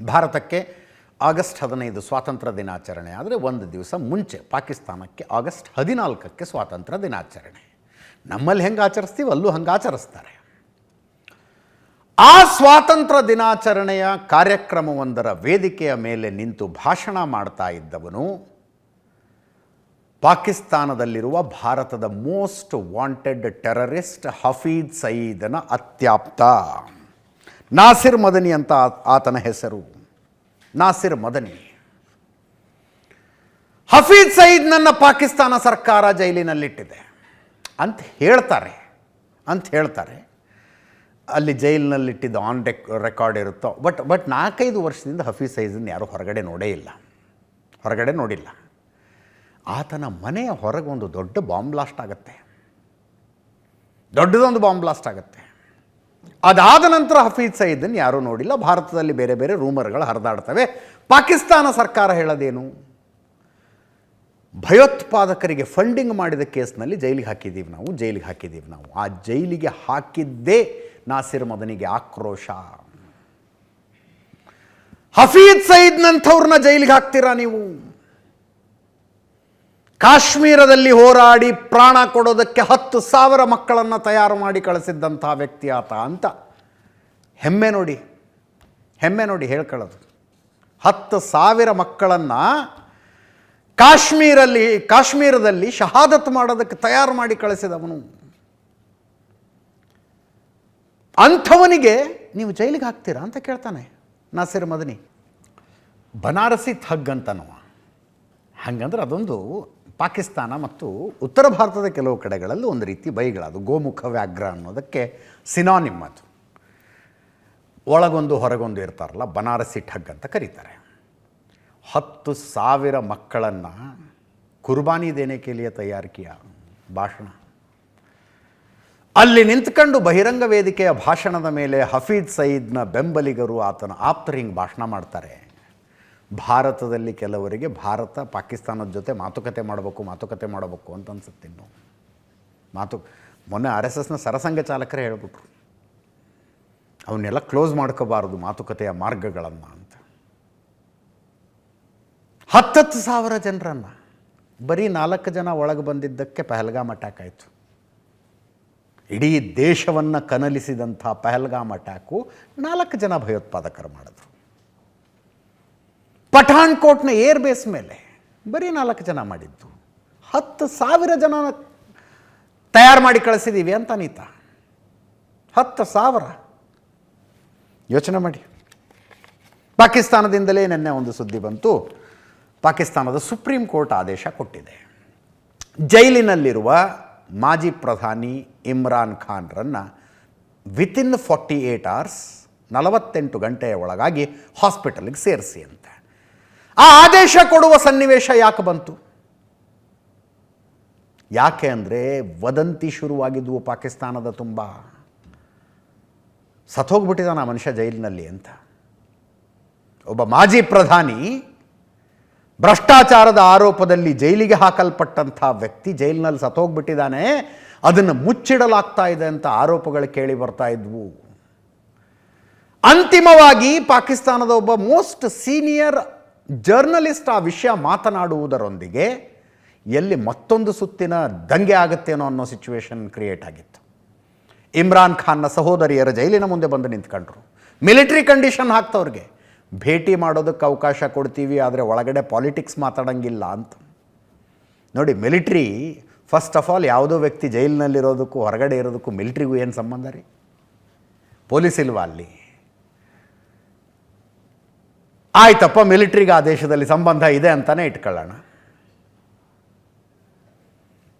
ಭಾರತಕ್ಕೆ ಆಗಸ್ಟ್ 15 ಸ್ವಾತಂತ್ರ್ಯ ದಿನಾಚರಣೆ ಆದರೆ ಒಂದು ದಿವಸ ಮುಂಚೆ ಪಾಕಿಸ್ತಾನಕ್ಕೆ ಆಗಸ್ಟ್ 14ಕ್ಕೆ ಸ್ವಾತಂತ್ರ್ಯ ದಿನಾಚರಣೆ. ನಮ್ಮಲ್ಲಿ ಹೆಂಗೆ ಆಚರಿಸ್ತೀವಿ ಅಲ್ಲೂ ಹಂಗೆ ಆಚರಿಸ್ತಾರೆ. ಆ ಸ್ವಾತಂತ್ರ್ಯ ದಿನಾಚರಣೆಯ ಕಾರ್ಯಕ್ರಮವೊಂದರ ವೇದಿಕೆಯ ಮೇಲೆ ನಿಂತು ಭಾಷಣ ಮಾಡ್ತಾ ಇದ್ದವನು ಪಾಕಿಸ್ತಾನದಲ್ಲಿರುವ ಭಾರತದ ಮೋಸ್ಟ್ ವಾಂಟೆಡ್ ಟೆರರಿಸ್ಟ್ ಹಫೀಜ್ ಸಯೀದನ ಅತ್ಯಾಪ್ತ ನಾಸಿರ್ ಮದನಿ ಅಂತ ಆತನ ಹೆಸರು. ನಾಸಿರ್ ಮದನಿ. ಹಫೀಜ್ ಸಯೀದ್ನನ್ನು ಪಾಕಿಸ್ತಾನ ಸರ್ಕಾರ ಜೈಲಿನಲ್ಲಿಟ್ಟಿದೆ ಅಂತ ಹೇಳ್ತಾರೆ. ಅಲ್ಲಿ ಜೈಲಿನಲ್ಲಿಟ್ಟಿದ್ದು ಆನ್ ರೆಕಾರ್ಡ್ ಇರುತ್ತೋ. ಬಟ್ 4-5 ವರ್ಷದಿಂದ ಹಫೀಜ್ ಸಯೀದನ್ನು ಯಾರೂ ಹೊರಗಡೆ ನೋಡಿಲ್ಲ. ಆತನ ಮನೆಯ ಹೊರಗೆ ಒಂದು ದೊಡ್ಡ ಬಾಂಬ್ ಬ್ಲಾಸ್ಟ್ ಆಗುತ್ತೆ. ದೊಡ್ಡದೊಂದು ಬಾಂಬ್ ಬ್ಲಾಸ್ಟ್ ಆಗುತ್ತೆ. ಅದಾದ ನಂತರ ಹಫೀಜ್ ಸಯೀದನ್ನು ಯಾರೂ ನೋಡಿಲ್ಲ. ಭಾರತದಲ್ಲಿ ಬೇರೆ ಬೇರೆ ರೂಮರ್ಗಳು ಹರಿದಾಡ್ತವೆ. ಪಾಕಿಸ್ತಾನ ಸರ್ಕಾರ ಹೇಳೋದೇನು? ಭಯೋತ್ಪಾದಕರಿಗೆ ಫಂಡಿಂಗ್ ಮಾಡಿದ ಕೇಸ್ನಲ್ಲಿ ಜೈಲಿಗೆ ಹಾಕಿದ್ದೀವಿ ನಾವು. ಆ ಜೈಲಿಗೆ ಹಾಕಿದ್ದೇ ನಾಸಿರ್ ಮದನಿಗೆ ಆಕ್ರೋಶ. ಹಫೀಜ್ ಸಯೀದ್ನಂಥವ್ರನ್ನ ಜೈಲಿಗೆ ಹಾಕ್ತೀರಾ ನೀವು? ಕಾಶ್ಮೀರದಲ್ಲಿ ಹೋರಾಡಿ ಪ್ರಾಣ ಕೊಡೋದಕ್ಕೆ 10,000 ಮಕ್ಕಳನ್ನು ತಯಾರು ಮಾಡಿ ಕಳಿಸಿದ್ದಂಥ ವ್ಯಕ್ತಿ ಆತ ಅಂತ ಹೆಮ್ಮೆ ನೋಡಿ ಹೇಳ್ಕೊಳ್ಳೋದು. 10,000 ಮಕ್ಕಳನ್ನು ಕಾಶ್ಮೀರದಲ್ಲಿ ಶಹಾದತ್ ಮಾಡೋದಕ್ಕೆ ತಯಾರು ಮಾಡಿ ಕಳಿಸಿದವನು. ಅಂಥವನಿಗೆ ನೀವು ಜೈಲಿಗೆ ಹಾಕ್ತೀರಾ ಅಂತ ಕೇಳ್ತಾನೆ ನಾಸಿರ್ ಮದನಿ. ಬನಾರಸಿ ಥಗ್ ಅಂತನವ. ಹಾಗಂದ್ರೆ ಅದೊಂದು ಪಾಕಿಸ್ತಾನ ಮತ್ತು ಉತ್ತರ ಭಾರತದ ಕೆಲವು ಕಡೆಗಳಲ್ಲಿ ಒಂದು ರೀತಿ ಬೈಗಳದು. ಗೋಮುಖ ವ್ಯಾಘ್ರ ಅನ್ನೋದಕ್ಕೆ ಸಿನಾನಿಮ್ ಅದು. ಒಳಗೊಂದು ಹೊರಗೊಂದು ಇರ್ತಾರಲ್ಲ, ಬನಾರಸಿ ಠಗ್ ಅಂತ ಕರೀತಾರೆ. 10,000 ಮಕ್ಕಳನ್ನು ಕುರ್ಬಾನಿ ದೇನೆ ಕೆ ಲಿಯೆ ತಯಾರ್ ಕಿಯಾ ಭಾಷಣ. ಅಲ್ಲಿ ನಿಂತ್ಕೊಂಡು ಬಹಿರಂಗ ವೇದಿಕೆಯ ಭಾಷಣದ ಮೇಲೆ ಹಫೀಜ್ ಸಯೀದ್ನ ಬೆಂಬಲಿಗರು, ಆತನ ಆಪ್ತರು ಹಿಂಗೆ ಭಾಷಣ ಮಾಡ್ತಾರೆ. ಭಾರತದಲ್ಲಿ ಕೆಲವರಿಗೆ ಪಾಕಿಸ್ತಾನದ ಜೊತೆ ಮಾತುಕತೆ ಮಾಡಬೇಕು ಅಂತ ಅನ್ಸುತ್ತೆ. ಇನ್ನು ಮೊನ್ನೆ RSSನ ಸರಸಂಘ ಚಾಲಕರೇ ಹೇಳ್ಬಿಟ್ರು, ಅವನ್ನೆಲ್ಲ ಕ್ಲೋಸ್ ಮಾಡ್ಕೋಬಾರದು ಮಾತುಕತೆಯ ಮಾರ್ಗಗಳನ್ನು ಅಂತ. 10,000 ಜನರನ್ನು ಬರೀ 4 ಜನ ಒಳಗೆ ಬಂದಿದ್ದಕ್ಕೆ ಪಹಲ್ಗಾಮ್ ಅಟ್ಯಾಕ್ ಆಯಿತು. ಇಡೀ ದೇಶವನ್ನು ಕನಲಿಸಿದಂಥ ಪಹಲ್ಗಾಮ್ ಅಟ್ಯಾಕು 4 ಜನ ಭಯೋತ್ಪಾದಕರು ಮಾಡಿದ್ರು. ಪಠಾಣ್ಕೋಟ್ನ ಏರ್ ಬೇಸ್ ಮೇಲೆ ಬರೀ 4 ಜನ ಮಾಡಿದ್ದು. 10,000 ಜನ ತಯಾರು ಮಾಡಿ ಕಳಿಸಿದ್ದೀವಿ ಅಂತ ಅನಿತಾ. 10,000 ಯೋಚನೆ ಮಾಡಿ. ಪಾಕಿಸ್ತಾನದಿಂದಲೇ ನಿನ್ನೆ ಒಂದು ಸುದ್ದಿ ಬಂತು. ಪಾಕಿಸ್ತಾನದ ಸುಪ್ರೀಂ ಕೋರ್ಟ್ ಆದೇಶ ಕೊಟ್ಟಿದೆ. ಜೈಲಿನಲ್ಲಿರುವ ಮಾಜಿ ಪ್ರಧಾನಿ ಇಮ್ರಾನ್ ಖಾನ್ರನ್ನು ವಿತಿನ್ 48 hours 48 ಗಂಟೆಯ ಒಳಗಾಗಿ ಹಾಸ್ಪಿಟಲ್ಗೆ ಸೇರಿಸಿ ಅಂತ. ಆ ಆದೇಶ ಕೊಡುವ ಸನ್ನಿವೇಶ ಯಾಕೆ ಬಂತು? ಯಾಕೆ ಅಂದರೆ ವದಂತಿ ಶುರುವಾಗಿದ್ವು ಪಾಕಿಸ್ತಾನದ ತುಂಬ. ಸತ್ತೋಗ್ಬಿಟ್ಟಿದ್ದಾನ ಆ ಮನುಷ್ಯ ಜೈಲಿನಲ್ಲಿ ಅಂತ. ಒಬ್ಬ ಮಾಜಿ ಪ್ರಧಾನಿ ಭ್ರಷ್ಟಾಚಾರದ ಆರೋಪದಲ್ಲಿ ಜೈಲಿಗೆ ಹಾಕಲ್ಪಟ್ಟಂಥ ವ್ಯಕ್ತಿ ಜೈಲಿನಲ್ಲಿ ಸತ್ತೋಗ್ಬಿಟ್ಟಿದ್ದಾನೆ, ಅದನ್ನು ಮುಚ್ಚಿಡಲಾಗ್ತಾ ಇದೆ ಅಂತ ಆರೋಪಗಳು ಕೇಳಿ ಬರ್ತಾ ಇದ್ವು. ಅಂತಿಮವಾಗಿ ಪಾಕಿಸ್ತಾನದ ಒಬ್ಬ ಮೋಸ್ಟ್ ಸೀನಿಯರ್ ಜರ್ನಲಿಸ್ಟ್ ಆ ವಿಷಯ ಮಾತನಾಡುವುದರೊಂದಿಗೆ ಎಲ್ಲಿ ಮತ್ತೊಂದು ಸುತ್ತಿನ ದಂಗೆ ಆಗುತ್ತೇನೋ ಅನ್ನೋ ಸಿಚುವೇಶನ್ ಕ್ರಿಯೇಟ್ ಆಗಿತ್ತು. ಇಮ್ರಾನ್ ಖಾನ್ನ ಸಹೋದರಿಯರ ಜೈಲಿನ ಮುಂದೆ ಬಂದು ನಿಂತ್ಕೊಂಡ್ರು. ಮಿಲಿಟರಿ ಕಂಡೀಷನ್ ಹಾಕ್ತವ್ರಿಗೆ ಭೇಟಿ ಮಾಡೋದಕ್ಕೆ ಅವಕಾಶ ಕೊಡ್ತೀವಿ, ಆದರೆ ಒಳಗಡೆ ಪಾಲಿಟಿಕ್ಸ್ ಮಾತಾಡೋಂಗಿಲ್ಲ ಅಂತ. ನೋಡಿ, ಮಿಲಿಟ್ರಿ ಫಸ್ಟ್ ಆಫ್ ಆಲ್ ಯಾವುದೋ ವ್ಯಕ್ತಿ ಜೈಲಿನಲ್ಲಿರೋದಕ್ಕೂ ಹೊರಗಡೆ ಇರೋದಕ್ಕೂ ಮಿಲಿಟ್ರಿಗೂ ಏನು ಸಂಬಂಧ ರೀ? ಪೊಲೀಸ್ ಇಲ್ವಾ ಅಲ್ಲಿ? ಆಯ್ತಪ್ಪ, ಮಿಲಿಟ್ರಿಗೆ ಆ ದೇಶದಲ್ಲಿ ಸಂಬಂಧ ಇದೆ ಅಂತಲೇ ಇಟ್ಕೊಳ್ಳೋಣ.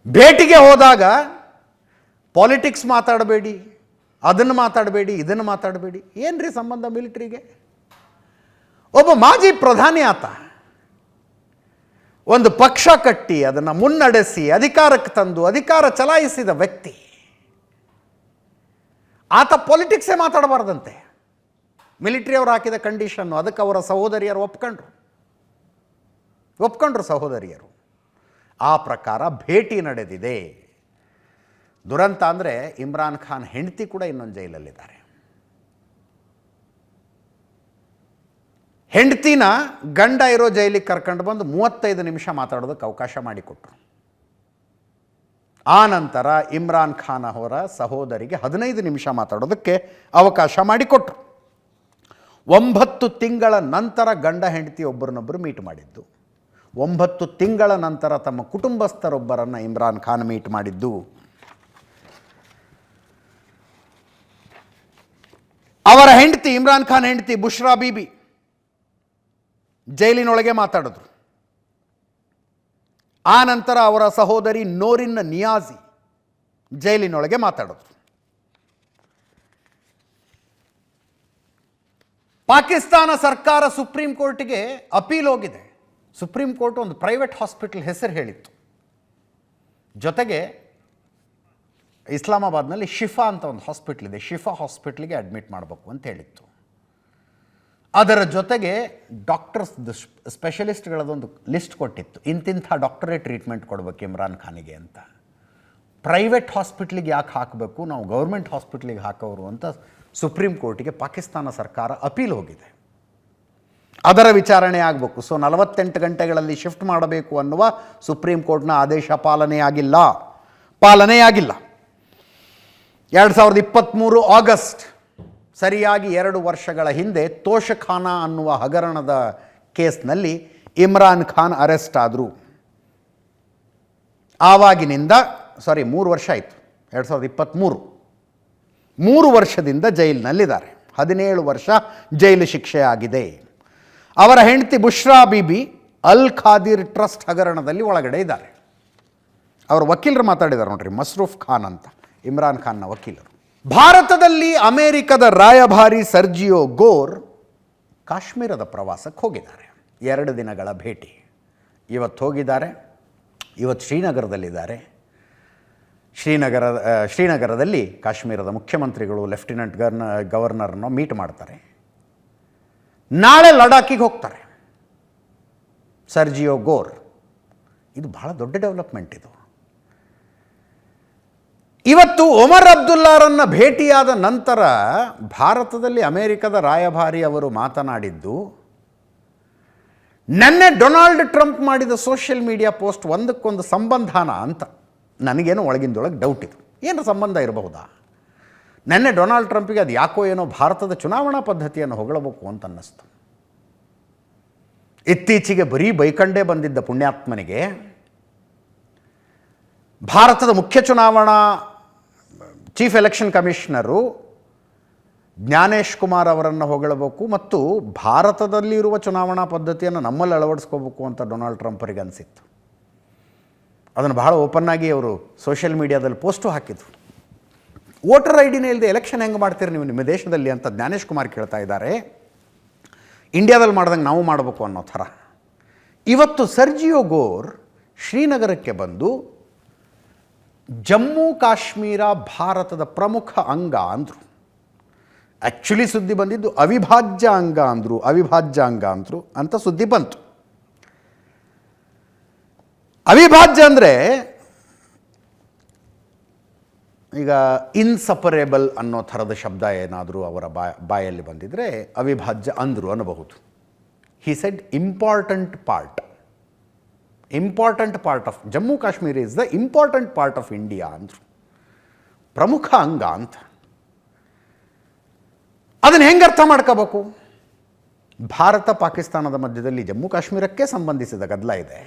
ಭೇಟಿಗೆ ಹೋದಾಗ ಪಾಲಿಟಿಕ್ಸ್ ಮಾತಾಡಬೇಡಿ, ಅದನ್ನು ಮಾತಾಡಬೇಡಿ, ಇದನ್ನು ಮಾತಾಡಬೇಡಿ. ಏನ್ರಿ ಸಂಬಂಧ ಮಿಲಿಟ್ರಿಗೆ? ಒಬ್ಬ ಮಾಜಿ ಪ್ರಧಾನಿ ಆತ, ಒಂದು ಪಕ್ಷ ಕಟ್ಟಿ ಅದನ್ನು ಮುನ್ನಡೆಸಿ ಅಧಿಕಾರಕ್ಕೆ ತಂದು ಅಧಿಕಾರ ಚಲಾಯಿಸಿದ ವ್ಯಕ್ತಿ. ಆತ ಪಾಲಿಟಿಕ್ಸೇ ಮಾತಾಡಬಾರ್ದಂತೆ. ಮಿಲಿಟ್ರಿ ಅವರು ಹಾಕಿದ ಕಂಡೀಷನ್ನು, ಅದಕ್ಕೆ ಅವರ ಸಹೋದರಿಯರು ಒಪ್ಕೊಂಡ್ರು ಸಹೋದರಿಯರು. ಆ ಪ್ರಕಾರ ಭೇಟಿ ನಡೆದಿದೆ. ದುರಂತ ಅಂದರೆ ಇಮ್ರಾನ್ ಖಾನ್ ಹೆಂಡತಿ ಕೂಡ ಇನ್ನೊಂದು ಜೈಲಲ್ಲಿದ್ದಾರೆ. ಹೆಂಡ್ತಿನ ಗಂಡ ಇರೋ ಜೈಲಿಗೆ ಕರ್ಕೊಂಡು ಬಂದು 35 ನಿಮಿಷ ಮಾತಾಡೋದಕ್ಕೆ ಅವಕಾಶ ಮಾಡಿಕೊಟ್ರು. ಆ ನಂತರ ಇಮ್ರಾನ್ ಖಾನ್ ಅವರ ಸಹೋದರಿಗೆ 15 ನಿಮಿಷ ಮಾತಾಡೋದಕ್ಕೆ ಅವಕಾಶ ಮಾಡಿಕೊಟ್ರು. 9 ತಿಂಗಳ ನಂತರ ಗಂಡ ಹೆಂಡತಿ ಒಬ್ಬರನ್ನೊಬ್ಬರು ಮೀಟ್ ಮಾಡಿದ್ದು. 9 ತಿಂಗಳ ನಂತರ ತಮ್ಮ ಕುಟುಂಬಸ್ಥರೊಬ್ಬರನ್ನು ಇಮ್ರಾನ್ ಖಾನ್ ಮೀಟ್ ಮಾಡಿದ್ದು. ಅವರ ಹೆಂಡತಿ, ಇಮ್ರಾನ್ ಖಾನ್ ಹೆಂಡತಿ ಬುಷ್ರಾ ಬೀಬಿ ಜೈಲಿನೊಳಗೆ ಮಾತಾಡಿದ್ರು. ಆ ನಂತರ ಅವರ ಸಹೋದರಿ ನೋರಿನ್ ನಿಯಾಜಿ ಜೈಲಿನೊಳಗೆ ಮಾತಾಡಿದ್ರು. ಪಾಕಿಸ್ತಾನ ಸರ್ಕಾರ ಸುಪ್ರೀಂ ಕೋರ್ಟ್ಗೆ ಅಪೀಲ್ ಹೋಗಿದೆ. ಸುಪ್ರೀಂ ಕೋರ್ಟ್ ಒಂದು ಪ್ರೈವೇಟ್ ಹಾಸ್ಪಿಟಲ್ ಹೆಸರು ಹೇಳಿತ್ತು. ಜೊತೆಗೆ ಇಸ್ಲಾಮಾಬಾದ್ನಲ್ಲಿ ಶಿಫಾ ಅಂತ ಒಂದು ಹಾಸ್ಪಿಟ್ಲ್ ಇದೆ, ಶಿಫಾ ಹಾಸ್ಪಿಟ್ಲಿಗೆ ಅಡ್ಮಿಟ್ ಮಾಡಬೇಕು ಅಂತ ಹೇಳಿತ್ತು. ಅದರ ಜೊತೆಗೆ ಡಾಕ್ಟರ್ಸ್ ಸ್ಪೆಷಲಿಸ್ಟ್ಗಳದೊಂದು ಲಿಸ್ಟ್ ಕೊಟ್ಟಿತ್ತು, ಇಂತಿಂಥ ಡಾಕ್ಟರೇ ಟ್ರೀಟ್ಮೆಂಟ್ ಕೊಡಬೇಕು ಇಮ್ರಾನ್ ಖಾನಿಗೆ ಅಂತ. ಪ್ರೈವೇಟ್ ಹಾಸ್ಪಿಟ್ಲಿಗೆ ಯಾಕೆ ಹಾಕಬೇಕು, ನಾವು ಗೌರ್ಮೆಂಟ್ ಹಾಸ್ಪಿಟ್ಲಿಗೆ ಹಾಕೋರು ಅಂತ ಸುಪ್ರೀಂ ಕೋರ್ಟಿಗೆ ಪಾಕಿಸ್ತಾನ ಸರ್ಕಾರ ಅಪೀಲ್ ಹೋಗಿದೆ. ಅದರ ವಿಚಾರಣೆ ಆಗಬೇಕು. ಸೊ 48 ಗಂಟೆಗಳಲ್ಲಿ ಶಿಫ್ಟ್ ಮಾಡಬೇಕು ಅನ್ನುವ ಸುಪ್ರೀಂ ಕೋರ್ಟ್ನ ಆದೇಶ ಪಾಲನೆಯಾಗಿಲ್ಲ. 2023 ಆಗಸ್ಟ್, ಸರಿಯಾಗಿ 2 ವರ್ಷಗಳ ಹಿಂದೆ ತೋಷಖಾನ ಅನ್ನುವ ಹಗರಣದ ಕೇಸ್ನಲ್ಲಿ ಇಮ್ರಾನ್ ಖಾನ್ ಅರೆಸ್ಟ್ ಆದರು. ಆವಾಗಿನಿಂದ 3 ವರ್ಷ ಆಯಿತು, 2023, 3 ವರ್ಷದಿಂದ ಜೈಲಿನಲ್ಲಿದ್ದಾರೆ. 17 ವರ್ಷ ಜೈಲು ಶಿಕ್ಷೆ ಆಗಿದೆ. ಅವರ ಹೆಂಡತಿ ಬುಷ್ರಾ ಬೀಬಿ ಅಲ್ ಖಾದಿರ್ ಟ್ರಸ್ಟ್ ಹಗರಣದಲ್ಲಿ ಒಳಗಡೆ ಇದ್ದಾರೆ. ಅವರ ವಕೀಲರು ಮಾತಾಡಿದ್ದಾರೆ ನೋಡ್ರಿ, ಮಸ್ರೂಫ್ ಖಾನ್ ಅಂತ, ಇಮ್ರಾನ್ ಖಾನ್ನ ವಕೀಲರು. ಭಾರತದಲ್ಲಿ ಅಮೆರಿಕದ ರಾಯಭಾರಿ ಸರ್ಜಿಯೋ ಗೋರ್ ಕಾಶ್ಮೀರದ ಪ್ರವಾಸಕ್ಕೆ ಹೋಗಿದ್ದಾರೆ. 2 ದಿನಗಳ ಭೇಟಿ. ಇವತ್ತು ಹೋಗಿದ್ದಾರೆ, ಇವತ್ತು ಶ್ರೀನಗರದಲ್ಲಿದ್ದಾರೆ. ಶ್ರೀನಗರದಲ್ಲಿ ಕಾಶ್ಮೀರದ ಮುಖ್ಯಮಂತ್ರಿಗಳು, ಲೆಫ್ಟಿನೆಂಟ್ ಗವರ್ನರ್ನ ಮೀಟ್ ಮಾಡ್ತಾರೆ. ನಾಳೆ ಲಡಾಖಿಗೆ ಹೋಗ್ತಾರೆ ಸರ್ಜಿಯೋ ಗೋರ್. ಇದು ಬಹಳ ದೊಡ್ಡ ಡೆವಲಪ್ಮೆಂಟ್ ಇದು. ಇವತ್ತು ಒಮರ್ ಅಬ್ದುಲ್ಲಾರನ್ನು ಭೇಟಿಯಾದ ನಂತರ ಭಾರತದಲ್ಲಿ ಅಮೆರಿಕದ ರಾಯಭಾರಿ ಅವರು ಮಾತನಾಡಿದ್ದು, ನೆನ್ನೆ ಡೊನಾಲ್ಡ್ ಟ್ರಂಪ್ ಮಾಡಿದ ಸೋಷಿಯಲ್ ಮೀಡಿಯಾ ಪೋಸ್ಟ್ ಒಂದಕ್ಕೊಂದು ಸಂಬಂಧನ ಅಂತ ನನಗೇನೋ ಒಳಗಿಂದೊಳಗೆ ಡೌಟ್ ಇದು. ಏನು ಸಂಬಂಧ ಇರಬಹುದಾ? ನೆನ್ನೆ ಡೊನಾಲ್ಡ್ ಟ್ರಂಪಿಗೆ ಅದು ಯಾಕೋ ಏನೋ ಭಾರತದ ಚುನಾವಣಾ ಪದ್ಧತಿಯನ್ನು ಹೊಗಳಬೇಕು ಅಂತ ಅನ್ನಿಸ್ತು. ಇತ್ತೀಚೆಗೆ ಬರೀ ಬೈಕಂಡೇ ಬಂದಿದ್ದ ಪುಣ್ಯಾತ್ಮನಿಗೆ ಭಾರತದ ಮುಖ್ಯ ಚುನಾವಣಾ chief election commissioner Gyanesh Kumar ಅವರನ್ನು ಹೊಗಳಬೇಕು ಮತ್ತು ಭಾರತದಲ್ಲಿರುವ ಚುನಾವಣಾ ಪದ್ಧತಿಯನ್ನು ನಮ್ಮಲ್ಲಿ ಅಳವಡಿಸ್ಕೋಬೇಕು ಅಂತ ಡೊನಾಲ್ಡ್ ಟ್ರಂಪರಿಗೆ ಅನಿಸಿತ್ತು. ಅದನ್ನು ಬಹಳ ಓಪನ್ ಆಗಿ ಅವರು ಸೋಷಿಯಲ್ ಮೀಡಿಯಾದಲ್ಲಿ ಪೋಸ್ಟು ಹಾಕಿದ್ರು. ವೋಟರ್ ಐಡಿನೇ ಇಲ್ಲದೆ ಎಲೆಕ್ಷನ್ ಹೆಂಗೆ ಮಾಡ್ತೀರಿ ನೀವು ನಿಮ್ಮ ದೇಶದಲ್ಲಿ ಅಂತ ಜ್ಞಾನೇಶ್ ಕುಮಾರ್ ಕೇಳ್ತಾ ಇದ್ದಾರೆ. ಇಂಡಿಯಾದಲ್ಲಿ ಮಾಡ್ದಂಗೆ ನಾವು ಮಾಡಬೇಕು ಅನ್ನೋ ಥರ. ಇವತ್ತು ಸರ್ಜಿಯೋ ಗೋರ್ ಶ್ರೀನಗರಕ್ಕೆ ಬಂದು ಜಮ್ಮು ಕಾಶ್ಮೀರ ಭಾರತದ ಪ್ರಮುಖ ಅಂಗ ಅಂದರು. ಆ್ಯಕ್ಚುಲಿ ಸುದ್ದಿ ಬಂದಿದ್ದು ಅವಿಭಾಜ್ಯ ಅಂಗ ಅಂದರು ಅಂತ ಸುದ್ದಿ ಬಂತು. ಅವಿಭಾಜ್ಯ ಅಂದರೆ ಈಗ ಇನ್ಸಪರೇಬಲ್ ಅನ್ನೋ ಥರದ ಶಬ್ದ ಏನಾದರೂ ಅವರ ಬಾಯಲ್ಲಿ ಬಂದಿದ್ದರೆ ಅವಿಭಾಜ್ಯ ಅಂದರು ಅನ್ನಬಹುದು. He said important part of Jammu Kashmir is the important part of India ಅಂದರು. ಪ್ರಮುಖ ಅಂಗ ಅಂತ. ಅದನ್ನು ಹೆಂಗೆ ಅರ್ಥ ಮಾಡ್ಕೋಬೇಕು? ಭಾರತ ಪಾಕಿಸ್ತಾನದ ಮಧ್ಯದಲ್ಲಿ ಜಮ್ಮು ಕಾಶ್ಮೀರಕ್ಕೆ ಸಂಬಂಧಿಸಿದ ಗದ್ದಲ ಇದೆ.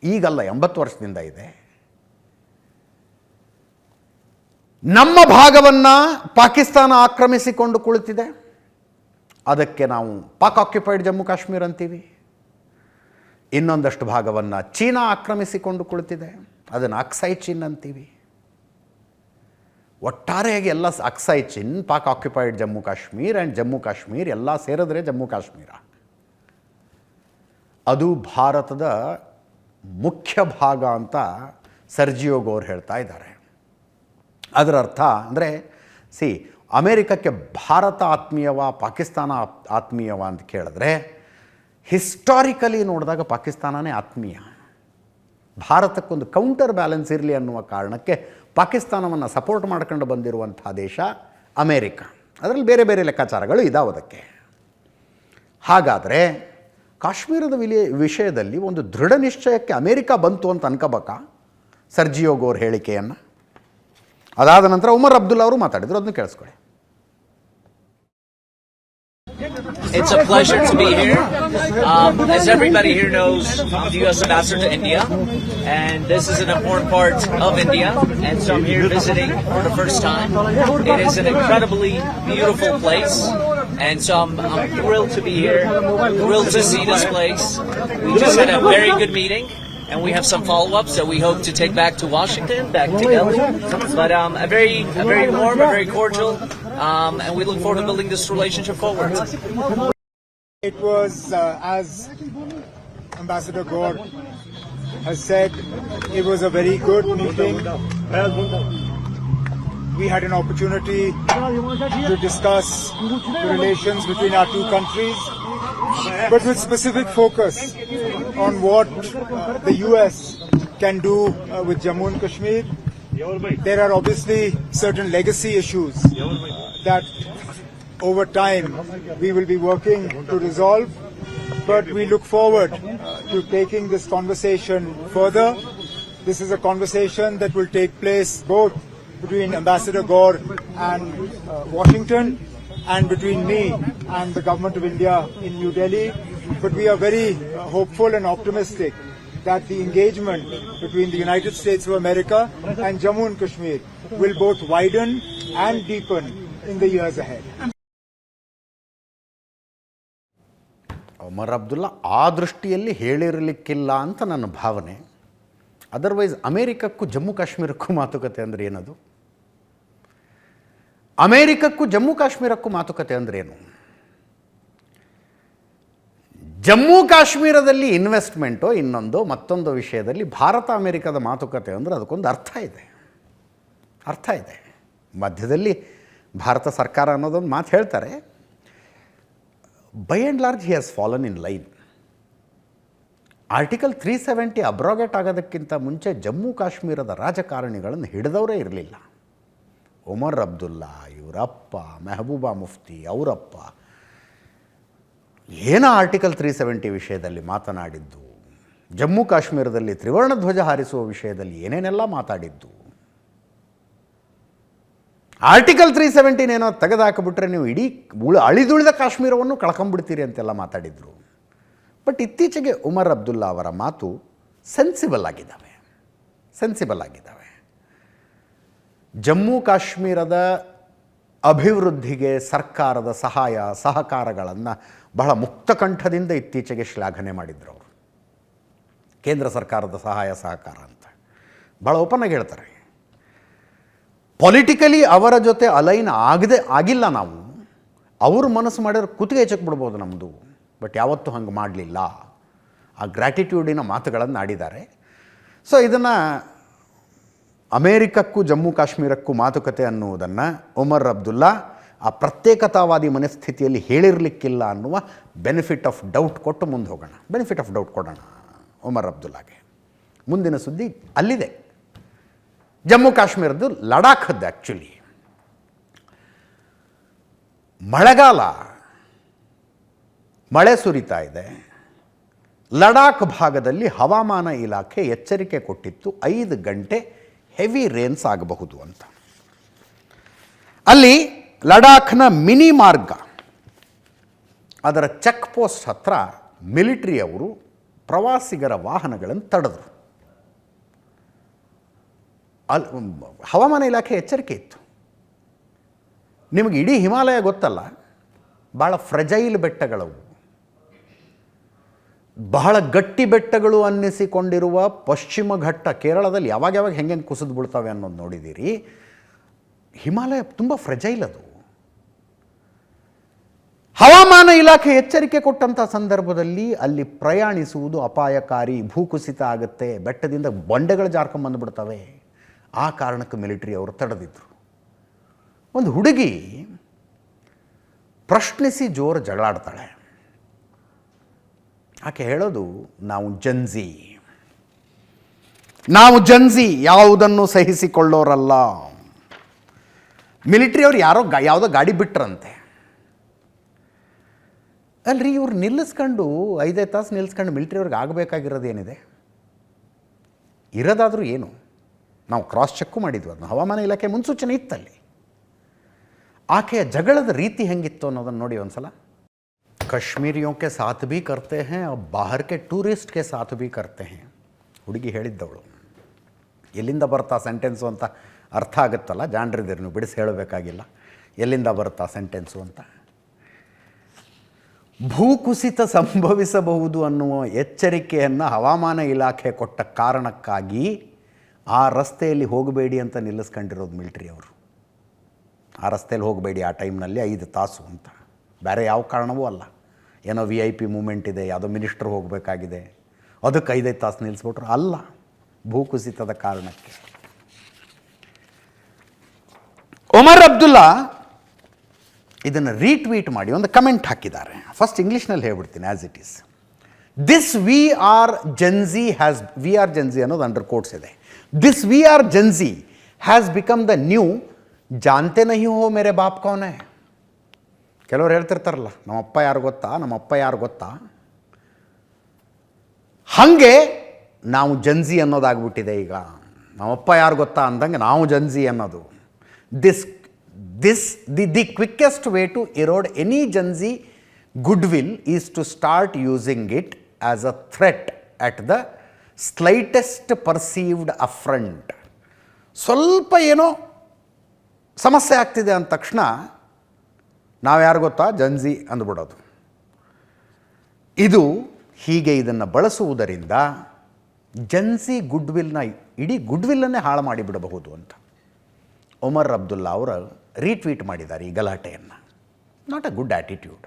ಈಗಲ್ಲ, 80 ವರ್ಷದಿಂದ ಇದೆ. ನಮ್ಮ ಭಾಗವನ್ನು ಪಾಕಿಸ್ತಾನ ಆಕ್ರಮಿಸಿಕೊಂಡು ಕುಳಿತಿದೆ. ಅದಕ್ಕೆ ನಾವು ಪಾಕ್ ಆಕ್ಯುಪೈಡ್ ಜಮ್ಮು ಕಾಶ್ಮೀರ ಅಂತೀವಿ. ಇನ್ನೊಂದಷ್ಟು ಭಾಗವನ್ನು ಚೀನಾ ಆಕ್ರಮಿಸಿಕೊಂಡು ಕುಳಿತಿದೆ, ಅದನ್ನು ಅಕ್ಸೈ ಚಿನ್ ಅಂತೀವಿ. ಒಟ್ಟಾರೆಯಾಗಿ ಎಲ್ಲ ಅಕ್ಸೈ ಚಿನ್, ಪಾಕ್ ಆಕ್ಯುಪೈಡ್ ಜಮ್ಮು ಕಾಶ್ಮೀರ್ ಆ್ಯಂಡ್ ಜಮ್ಮು ಕಾಶ್ಮೀರ್ ಎಲ್ಲ ಸೇರಿದ್ರೆ ಜಮ್ಮು ಕಾಶ್ಮೀರ. ಅದು ಭಾರತದ ಮುಖ್ಯ ಭಾಗ ಅಂತ ಸರ್ಜಿಯೋ ಗೋರ್ ಹೇಳ್ತಾ ಇದ್ದಾರೆ. ಅದರ ಅರ್ಥ ಅಂದರೆ ಅಮೇರಿಕಕ್ಕೆ ಭಾರತ ಆತ್ಮೀಯವ, ಪಾಕಿಸ್ತಾನ ಆತ್ಮೀಯವ ಅಂತ ಕೇಳಿದ್ರೆ ಹಿಸ್ಟಾರಿಕಲಿ ನೋಡಿದಾಗ ಪಾಕಿಸ್ತಾನನೇ ಆತ್ಮೀಯ. ಭಾರತಕ್ಕೊಂದು ಕೌಂಟರ್ ಬ್ಯಾಲೆನ್ಸ್ ಇರಲಿ ಅನ್ನುವ ಕಾರಣಕ್ಕೆ ಪಾಕಿಸ್ತಾನವನ್ನು ಸಪೋರ್ಟ್ ಮಾಡ್ಕೊಂಡು ಬಂದಿರುವಂಥ ದೇಶ ಅಮೇರಿಕ. ಅದರಲ್ಲಿ ಬೇರೆ ಬೇರೆ ಲೆಕ್ಕಾಚಾರಗಳು ಇದಾವೆ ಅದಕ್ಕೆ. ಹಾಗಾದರೆ ಕಾಶ್ಮೀರದ ವಿಷಯದಲ್ಲಿ ಒಂದು ದೃಢ ನಿಶ್ಚಯಕ್ಕೆ ಅಮೇರಿಕ ಬಂತು ಅಂತ ಅನ್ಕೋಬೇಕಾ ಸರ್ಜಿಯೋ ಗೋರ್ ಹೇಳಿಕೆಯನ್ನು? ಅದಾದ ನಂತರ ಉಮರ್ ಅಬ್ದುಲ್ಲಾ ಅವರು ಮಾತಾಡಿದ್ರು, ಅದನ್ನು ಕೇಳಿಸ್ಕೊಳ್ಳಿ. It's a pleasure to be here. As everybody here knows, I'm the U.S. Ambassador to India, and this is an important part of India, and so I'm here visiting for the first time. It is an incredibly beautiful place, and so I'm thrilled to be here, thrilled to see this place. We just had a very good meeting, and we have some follow-ups that we hope to take back to Washington, back to Delhi. But a very warm, a very cordial, and we look forward to building this relationship forward. It was, as Ambassador Gore has said, it was a very good meeting. We had an opportunity to discuss the relations between our two countries, but with specific focus on what the US can do with Jammu and Kashmir. There are obviously certain legacy issues that over time we will be working to resolve, but we look forward to taking this conversation further. This is a conversation that will take place both between Ambassador Gore and Washington, and between me and the Government of India in New Delhi. But we are very hopeful and optimistic that the engagement between the United States of America and Jammu and Kashmir will both widen and deepen in the years ahead. Umar Abdullah ಆ ದೃಷ್ಟಿಯಲ್ಲಿ ಹೇಳಿರಲಿಕ್ಕಿಲ್ಲ ಅಂತ ನನ್ನ ಭಾವನೆ. Otherwise ಅಮೇರಿಕಕ್ಕೂ Jammu ಕಾಶ್ಮೀರಕ್ಕೂ ಮಾತುಕತೆ ಅಂದರೆ ಏನದು? ಅಮೇರಿಕಕ್ಕೂ ಜಮ್ಮು ಕಾಶ್ಮೀರಕ್ಕೂ ಮಾತುಕತೆ ಅಂದರೆ ಏನು? ಜಮ್ಮು ಕಾಶ್ಮೀರದಲ್ಲಿ ಇನ್ವೆಸ್ಟ್ಮೆಂಟೋ ಇನ್ನೊಂದು ಮತ್ತೊಂದು ವಿಷಯದಲ್ಲಿ ಭಾರತ ಅಮೇರಿಕದ ಮಾತುಕತೆ ಅಂದರೆ ಅದಕ್ಕೊಂದು ಅರ್ಥ ಇದೆ. ಮಧ್ಯದಲ್ಲಿ ಭಾರತ ಸರ್ಕಾರ ಅನ್ನೋದೊಂದು ಮಾತು ಹೇಳ್ತಾರೆ. By and large he has fallen in line. Article 370 ಅಬ್ರೋಗೇಟ್ ಆಗೋದಕ್ಕಿಂತ ಮುಂಚೆ ಜಮ್ಮು ಕಾಶ್ಮೀರದ ರಾಜಕಾರಣಿಗಳನ್ನು ಹಿಡಿದವರೇ ಇರಲಿಲ್ಲ. ಉಮರ್ ಅಬ್ದುಲ್ಲಾ, ಇವರಪ್ಪ ಮೆಹಬೂಬಾ ಮುಫ್ತಿ, ಅವರಪ್ಪ ಏನು ಆರ್ಟಿಕಲ್ 370 ವಿಷಯದಲ್ಲಿ ಮಾತನಾಡಿದ್ದು, ಜಮ್ಮು ಕಾಶ್ಮೀರದಲ್ಲಿ ತ್ರಿವರ್ಣ ಧ್ವಜ ಹಾರಿಸುವ ವಿಷಯದಲ್ಲಿ ಏನೇನೆಲ್ಲ ಮಾತಾಡಿದ್ದು. ಆರ್ಟಿಕಲ್ 370 ಏನೋ ತೆಗೆದುಹಾಕಿಬಿಟ್ರೆ ನೀವು ಇಡೀ ಅಳಿದುಳಿದ ಕಾಶ್ಮೀರವನ್ನು ಕಳ್ಕೊಂಬಿಡ್ತೀರಿ ಅಂತೆಲ್ಲ ಮಾತಾಡಿದರು. ಬಟ್ ಇತ್ತೀಚೆಗೆ ಉಮರ್ ಅಬ್ದುಲ್ಲಾ ಅವರ ಮಾತು ಸೆನ್ಸಿಬಲ್ ಆಗಿದ್ದಾವೆ. ಜಮ್ಮು ಕಾಶ್ಮೀರದ ಅಭಿವೃದ್ಧಿಗೆ ಸರ್ಕಾರದ ಸಹಾಯ ಸಹಕಾರಗಳನ್ನು ಬಹಳ ಮುಕ್ತಕಂಠದಿಂದ ಇತ್ತೀಚೆಗೆ ಶ್ಲಾಘನೆ ಮಾಡಿದ್ರು ಅವರು. ಕೇಂದ್ರ ಸರ್ಕಾರದ ಸಹಾಯ ಸಹಕಾರ ಅಂತ ಭಾಳ ಓಪನ್ನಾಗಿ ಹೇಳ್ತಾರೆ. ಪೊಲಿಟಿಕಲಿ ಅವರ ಜೊತೆ ಅಲೈನ್ ಆಗಿಲ್ಲ ನಾವು. ಅವರು ಮನಸ್ಸು ಮಾಡಿದ್ರೆ ಕುತ್ತಿಗೆ ಹೆಚ್ಚಕ್ಬಿಡ್ಬೋದು ನಮ್ಮದು, ಬಟ್ ಯಾವತ್ತೂ ಹಂಗೆ ಮಾಡಲಿಲ್ಲ. ಆ ಗ್ರ್ಯಾಟಿಟ್ಯೂಡಿನ ಮಾತುಗಳನ್ನು ಆಡಿದ್ದಾರೆ. ಸೊ ಇದನ್ನು ಅಮೇರಿಕಕ್ಕೂ ಜಮ್ಮು ಕಾಶ್ಮೀರಕ್ಕೂ ಮಾತುಕತೆ ಅನ್ನುವುದನ್ನು ಉಮರ್ ಅಬ್ದುಲ್ಲಾ ಆ ಪ್ರತ್ಯೇಕತಾವಾದಿ ಮನಸ್ಥಿತಿಯಲ್ಲಿ ಹೇಳಿರಲಿಕ್ಕಿಲ್ಲ ಅನ್ನುವ ಬೆನಿಫಿಟ್ ಆಫ್ ಡೌಟ್ ಕೊಟ್ಟು ಮುಂದೆ ಹೋಗೋಣ. ಬೆನಿಫಿಟ್ ಆಫ್ ಡೌಟ್ ಕೊಡೋಣ ಉಮರ್ ಅಬ್ದುಲ್ಲಾಗೆ. ಮುಂದಿನ ಸುದ್ದಿ ಅಲ್ಲಿದೆ, ಜಮ್ಮು ಕಾಶ್ಮೀರದ್ದು ಲಡಾಖದ್ದು. ಆ್ಯಕ್ಚುಲಿ ಮಳೆಗಾಲ, ಮಳೆ ಸುರಿತಾ ಇದೆ. ಲಡಾಖ್ ಭಾಗದಲ್ಲಿ ಹವಾಮಾನ ಇಲಾಖೆ ಎಚ್ಚರಿಕೆ ಕೊಟ್ಟಿತ್ತು 5 ಗಂಟೆ ಹೆವಿ ರೇನ್ಸ್ ಆಗಬಹುದು ಅಂತ. ಅಲ್ಲಿ ಲಡಾಖ್ನ ಮಿನಿ ಮಾರ್ಗ, ಅದರ ಚೆಕ್ ಪೋಸ್ಟ್ ಹತ್ರ ಮಿಲಿಟರಿಯವರು ಪ್ರವಾಸಿಗರ ವಾಹನಗಳನ್ನು ತಡೆದರು. ಹವಾಮಾನ ಇಲಾಖೆ ಎಚ್ಚರಿಕೆ ಇತ್ತು. ನಿಮಗೆ ಇಡೀ ಹಿಮಾಲಯ ಗೊತ್ತಲ್ಲ, ಭಾಳ ಫ್ರೆಜೈಲ್ ಬೆಟ್ಟಗಳವು, ಬಹಳ ಗಟ್ಟಿ ಬೆಟ್ಟಗಳು ಅನ್ನಿಸಿಕೊಂಡಿರುವ ಪಶ್ಚಿಮ ಘಟ್ಟ ಕೇರಳದಲ್ಲಿ ಯಾವಾಗ ಹೆಂಗೆ ಕುಸಿದು ಬಿಡ್ತವೆ ಅನ್ನೋದು ನೋಡಿದ್ದೀರಿ. ಹಿಮಾಲಯ ತುಂಬ ಫ್ರೆಜೈಲ್ ಅದು. ಹವಾಮಾನ ಇಲಾಖೆ ಎಚ್ಚರಿಕೆ ಕೊಟ್ಟಂಥ ಸಂದರ್ಭದಲ್ಲಿ ಅಲ್ಲಿ ಪ್ರಯಾಣಿಸುವುದು ಅಪಾಯಕಾರಿ, ಭೂಕುಸಿತ ಆಗುತ್ತೆ, ಬೆಟ್ಟದಿಂದ ಬಂಡೆಗಳು ಜಾರ್ಕೊಂಬಂದುಬಿಡ್ತವೆ. ಆ ಕಾರಣಕ್ಕೆ ಮಿಲಿಟರಿ ಅವರು ತಡೆದಿದ್ರು. ಒಂದು ಹುಡುಗಿ ಪ್ರಶ್ನಿಸಿ ಜೋರು ಜಗಳಾಡ್ತಾಳೆ. ಆಕೆ ಹೇಳೋದು, ನಾವು ಜನ್ಜಿ ಯಾವುದನ್ನು ಸಹಿಸಿಕೊಳ್ಳೋರಲ್ಲ. ಮಿಲಿಟರಿ ಅವ್ರು ಯಾವುದೋ ಗಾಡಿ ಬಿಟ್ರಂತೆ. ಅಲ್ರಿ ಇವ್ರು ನಿಲ್ಲಿಸ್ಕೊಂಡು 5 ತಾಸು ನಿಲ್ಲಿಸ್ಕೊಂಡು ಮಿಲಿಟ್ರಿಯವ್ರಿಗೆ ಆಗಬೇಕಾಗಿರೋದೇನಿದೆ? ಇರೋದಾದರೂ ಏನು? ನಾವು ಕ್ರಾಸ್ ಚೆಕ್ಕು ಮಾಡಿದ್ವಿ, ಅದನ್ನು ಹವಾಮಾನ ಇಲಾಖೆ ಮುನ್ಸೂಚನೆ ಇತ್ತಲ್ಲಿ. ಆಕೆಯ ಜಗಳದ ರೀತಿ ಹೆಂಗಿತ್ತು ಅನ್ನೋದನ್ನು ನೋಡಿ ಒಂದು ಸಲ. कश्मीरियों के साथ भी करते हैं और बाहर के टूरिस्ट के साथ भी करते हैं. ಹುಡುಗಿ ಹೇಳಿದ್ದವಳು. ಎಲ್ಲಿಂದ ಬರ್ತಾ ಸೆಂಟೆನ್ಸು ಅಂತ ಅರ್ಥ ಆಗುತ್ತಲ್ಲ, ಜಾಣ್ರಿದ್ದೀರಿ ನೀವು, ಬಿಡಿಸಿ ಹೇಳಬೇಕಾಗಿಲ್ಲ ಎಲ್ಲಿಂದ ಬರ್ತಾ ಸೆಂಟೆನ್ಸು ಅಂತ. ಭೂಕುಸಿತ ಸಂಭವಿಸಬಹುದು ಅನ್ನುವ ಎಚ್ಚರಿಕೆಯನ್ನು ಹವಾಮಾನ ಇಲಾಖೆ ಕೊಟ್ಟ ಕಾರಣಕ್ಕಾಗಿ ಆ ರಸ್ತೆಯಲ್ಲಿ ಹೋಗಬೇಡಿ ಅಂತ ನಿಲ್ಲಿಸ್ಕೊಂಡಿರೋದು ಮಿಲಿಟ್ರಿಯವರು. ಆ ರಸ್ತೆಯಲ್ಲಿ ಹೋಗಬೇಡಿ ಆ ಟೈಮ್ನಲ್ಲಿ 5 ತಾಸು ಅಂತ, ಬೇರೆ ಯಾವ ಕಾರಣವೂ ಅಲ್ಲ. ಏನೋ VIP ಮೂಮೆಂಟ್ ಇದೆ, ಯಾವುದೋ ಮಿನಿಸ್ಟ್ರ್ ಹೋಗಬೇಕಾಗಿದೆ, ಅದಕ್ಕೆ 5 ತಾಸು ನಿಲ್ಲಿಸ್ಬಿಟ್ರು ಅಲ್ಲ, ಭೂಕುಸಿತದ ಕಾರಣಕ್ಕೆ. ಒಮರ್ ಅಬ್ದುಲ್ಲಾ ಇದನ್ನು ರೀಟ್ವೀಟ್ ಮಾಡಿ ಒಂದು ಕಮೆಂಟ್ ಹಾಕಿದ್ದಾರೆ. ಫಸ್ಟ್ ಇಂಗ್ಲೀಷ್ನಲ್ಲಿ ಹೇಳ್ಬಿಡ್ತೀನಿ as it is. This we are Gen Z ಅನ್ನೋದು ಅಂಡರ್ ಕೋಟ್ಸ್ ಇದೆ. This we are Gen Z has become the new ಜಾನ್ತೆ ನಹಿ ಹೋ ಮೇರೆ ಬಾಪ್ ಕೌನ್ ಹೈ. ಕೆಲವ್ರು ಹೇಳ್ತಿರ್ತಾರಲ್ಲ, ನಮ್ಮಪ್ಪ ಯಾರು ಗೊತ್ತಾ, ಹಾಗೆ ನಾವು ಜನ್ಜಿ ಅನ್ನೋದಾಗ್ಬಿಟ್ಟಿದೆ ಈಗ. ನಮ್ಮಪ್ಪ ಯಾರು ಗೊತ್ತಾ ಅಂದಂಗೆ ನಾವು ಜನ್ಜಿ ಅನ್ನೋದು. The quickest way to erode any Gen Z goodwill is to start using it as a threat at the slightest perceived affront. ಸ್ವಲ್ಪ ಏನೋ ಸಮಸ್ಯೆ ಆಗ್ತಿದೆ ಅಂದ ತಕ್ಷಣ ನಾವು ಯಾರು ಗೊತ್ತಾ ಜನ್ಜಿ ಅಂದ್ಬಿಡೋದು. ಇದು ಹೀಗೆ ಇದನ್ನು ಬಳಸುವುದರಿಂದ ಜನ್ಜಿ ಇಡೀ ಗುಡ್ವಿಲ್ಲನ್ನೇ ಹಾಳು ಮಾಡಿಬಿಡಬಹುದು ಅಂತ ಒಮರ್ ಅಬ್ದುಲ್ಲಾ ಅವರು ರೀಟ್ವೀಟ್ ಮಾಡಿದ್ದಾರೆ ಈ ಗಲಾಟೆಯನ್ನು. Not a good attitude.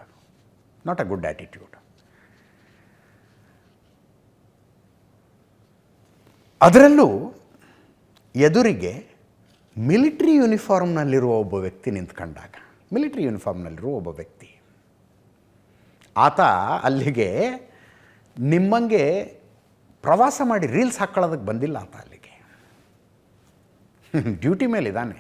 ಅದರಲ್ಲೂ ಎದುರಿಗೆ ಮಿಲಿಟ್ರಿ ಯೂನಿಫಾರ್ಮ್ನಲ್ಲಿರುವ ಒಬ್ಬ ವ್ಯಕ್ತಿ ನಿಂತ್ಕೊಂಡಾಗ, ಆತ ಅಲ್ಲಿಗೆ ನಿಮ್ಮಂಗೆ ಪ್ರವಾಸ ಮಾಡಿ ರೀಲ್ಸ್ ಹಾಕ್ಕೊಳ್ಳೋದಕ್ಕೆ ಬಂದಿಲ್ಲ. ಆತ ಅಲ್ಲಿಗೆ ಡ್ಯೂಟಿ ಮೇಲಿದ್ದಾನೆ.